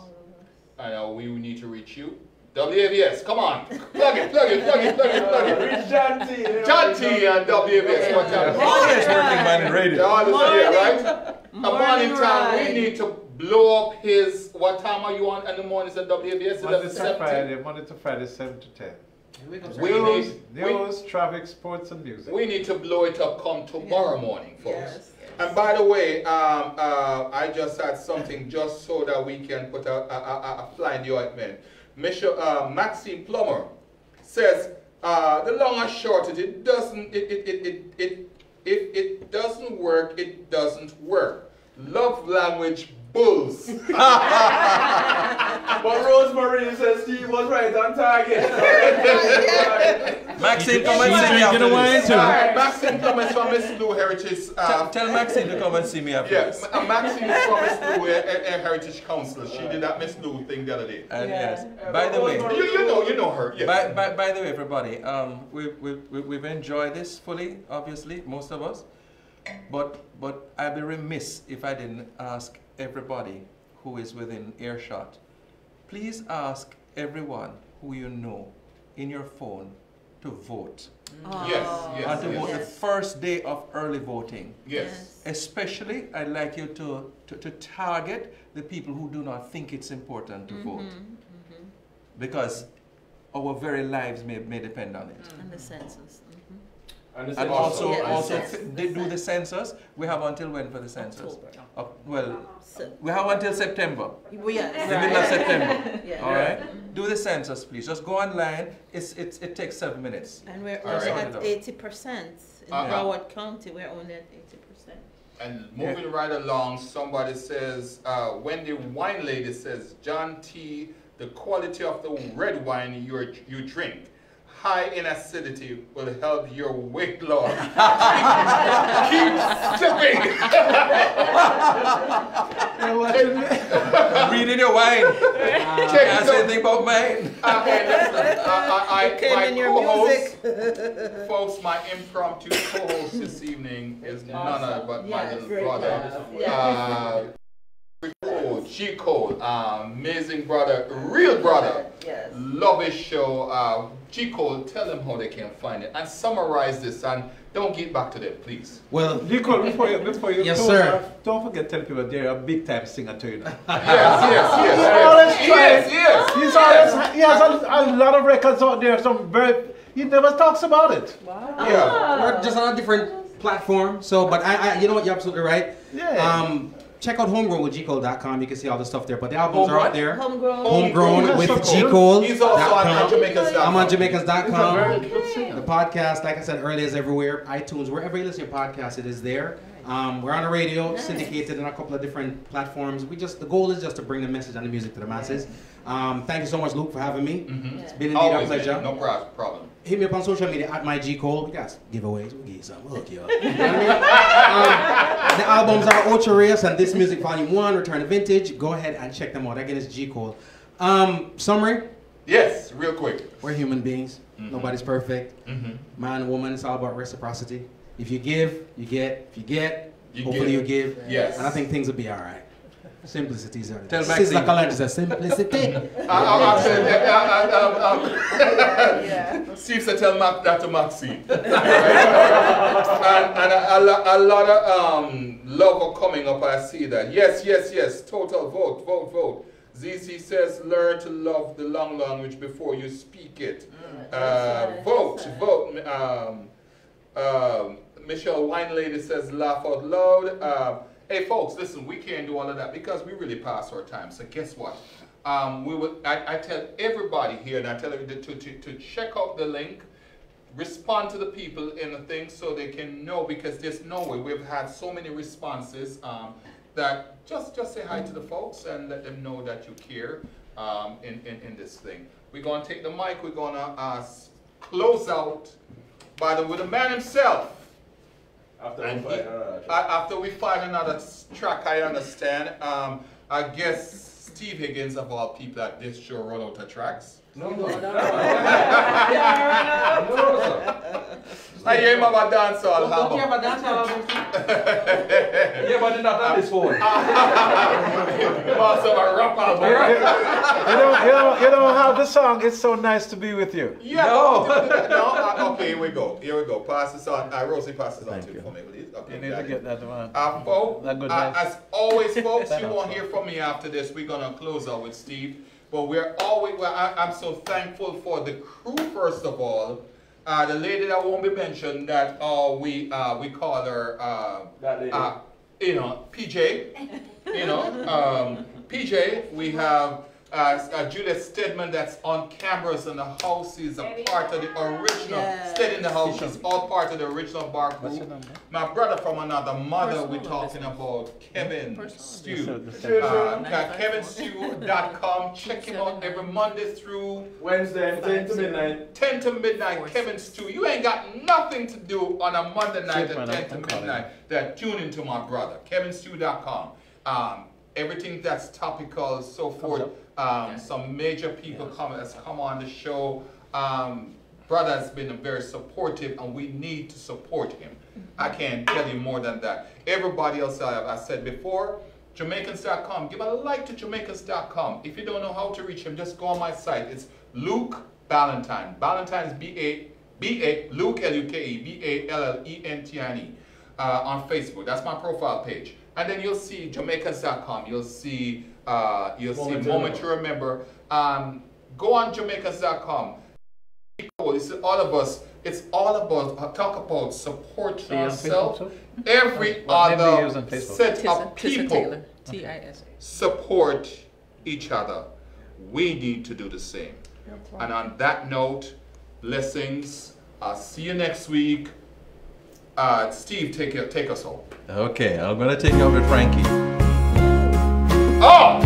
I know we need to reach you. WAVS, come on. Plug it. Reach John T. John T and WAVS. What's happening? Always working man in radio. Right? Morning time, we need to blow up his, what time are you on in the mornings at WAVS? Monday to Friday, 7 to 10. News, traffic, sports, and music. We need to blow it up come tomorrow morning, folks. And by the way, I just had something just so that we can put a fly in the ointment. Maxine Plummer says, the long and short, if it doesn't work, it doesn't work. Love language bulls. But Rosemary says Steve was right on target. Maxine, come and see me after this. Maxine comes from Miss Blue Heritage. Tell Maxine to come and see me after this. Maxine is from Miss Blue Heritage Council. She did that Miss Blue thing the other day. By the way, you know her. Yes. By the way, everybody, we've enjoyed this fully, obviously, most of us. But I'd be remiss if I didn't ask everybody who is within earshot. Please ask everyone who you know in your phone to vote. Yes. To vote the first day of early voting. Yes. Especially, I'd like you to target the people who do not think it's important to vote. Because our very lives may depend on it. And the census. And also do the census. We have until when for the census? We have until September. The middle of September. All right. Do the census, please. Just go online. It takes 7 minutes. And we're only at 80% in Broward County. We're only at 80%. And moving right along, somebody says, Wendy Wine Lady says, John T, the quality of the red wine you drink, high in acidity, will help your weight loss. Keep sipping. Reading your wine. Can't say anything about mine. My co-host, folks, my impromptu co-host this evening is none other but my little brother. G Cole, amazing brother, real brother. Love his show. G Cole, tell them how they can find it and summarize this and don't get back to them, please. Well, G Cole, before you yes, sir. Don't forget to tell people they're a big time singer too, you know. Yes. He has a lot of records out there. He never talks about it. Wow. We're just on a different platform. So, but I you know what, you're absolutely right. check out homegrownwithgcole.com. You can see all the stuff there. But the albums are out there. Homegrown with G-Cole. He's also on Jamaicans.com. I'm on Jamaicans.com. The podcast, like I said earlier, is everywhere. iTunes, wherever you listen to your podcast, it is there. We're on the radio, syndicated in a couple of different platforms. The goal is just to bring the message and the music to the masses. Thank you so much, Luke, for having me. It's been indeed a pleasure. No problem. Hit me up on social media at MyGCole. We got giveaways. We'll give you some. We'll hook you up. You know what I mean? The albums are Ultra Race and This Music Volume 1, Return to Vintage. Go ahead and check them out. Again, it's G-Cole. Summary? Yes, real quick. We're human beings. Nobody's perfect. Man, woman, it's all about reciprocity. If you give, you get. If you get, hopefully you give. Yes. And I think things will be all right. Simplicity is Tell Maxine. simplicity. Steve said tell that to Maxine. and a lot of love are coming up, I see that. Yes. Total vote. ZC says learn to love the long language before you speak it. Vote. Michelle Winelady says laugh out loud. Hey folks, listen, we can't do all of that because we really pass our time. So guess what? I tell everybody here, and I tell them to check out the link, respond to the people in the thing so they can know, because there's no way. We've had so many responses that just say hi to the folks and let them know that you care in this thing. We're going to take the mic. We're going to close out with the man himself. After we find another track, I understand. I guess Steve Higgins, of all people at this show, run out of tracks. No. I hear him about dancehall. Don't you have a dancehall album? Yeah, but not on this phone. Also a rap album. You don't have the song. It's so nice to be with you. Yeah. No. Okay, here we go. Pass this on. Rosie, pass this on to you for me, please. Okay. You need to get that one. Folks, as always, folks, you won't hear from me after this. We're gonna close out with Steve. But I'm so thankful for the crew, first of all. The lady that won't be mentioned, that we call her, PJ. PJ. We have Juliet Stedman, that's on cameras in the house. Is a part of the original. Stead in the house. She's all part of the original bar group. My brother from another mother. We're talking about Kevin Stew. KevinStew.com. Check him out every Monday through Wednesday, 10 to midnight. 10 to midnight. Kevin Stew. You ain't got nothing to do on a Monday night at 10 to midnight. That tune into my brother. KevinStew.com. Everything that's topical, so forth. Some major people has come on the show. Brother has been very supportive, and we need to support him. I can't tell you more than that. Everybody else, I said before, Jamaicans.com. Give a like to Jamaicans.com. If you don't know how to reach him, just go on my site. It's Luke Ballantyne. Ballantyne is B-A, Luke, L-U-K-E, B-A-L-L-E-N-T-I-N-E on Facebook. That's my profile page. And then you'll see Jamaicans.com. You'll see Moment to Remember. Go on Jamaicans.com. It's all of us. It's all about talk about support ourselves. Every other set of people support each other. We need to do the same. And on that note, blessings. I'll see you next week. Steve, take us home. Okay, I'm gonna take you over with Frankie. Oh!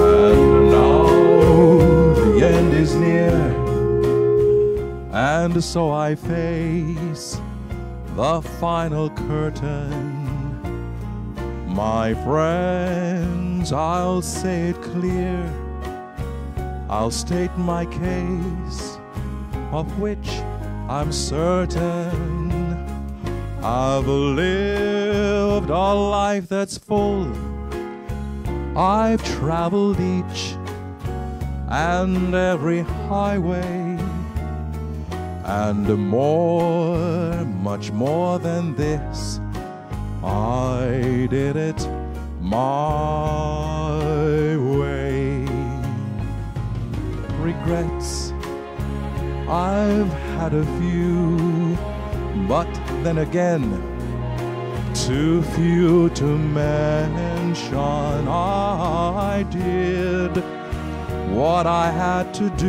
And now the end is near, and so I face the final curtain. My friends, I'll say it clear. I'll state my case, of which I'm certain. I've lived a life that's full. I've traveled each and every highway, and more, much more than this, I did it my way. Regrets, I've had a few, but then again, Too few to mention, I did what I had to do.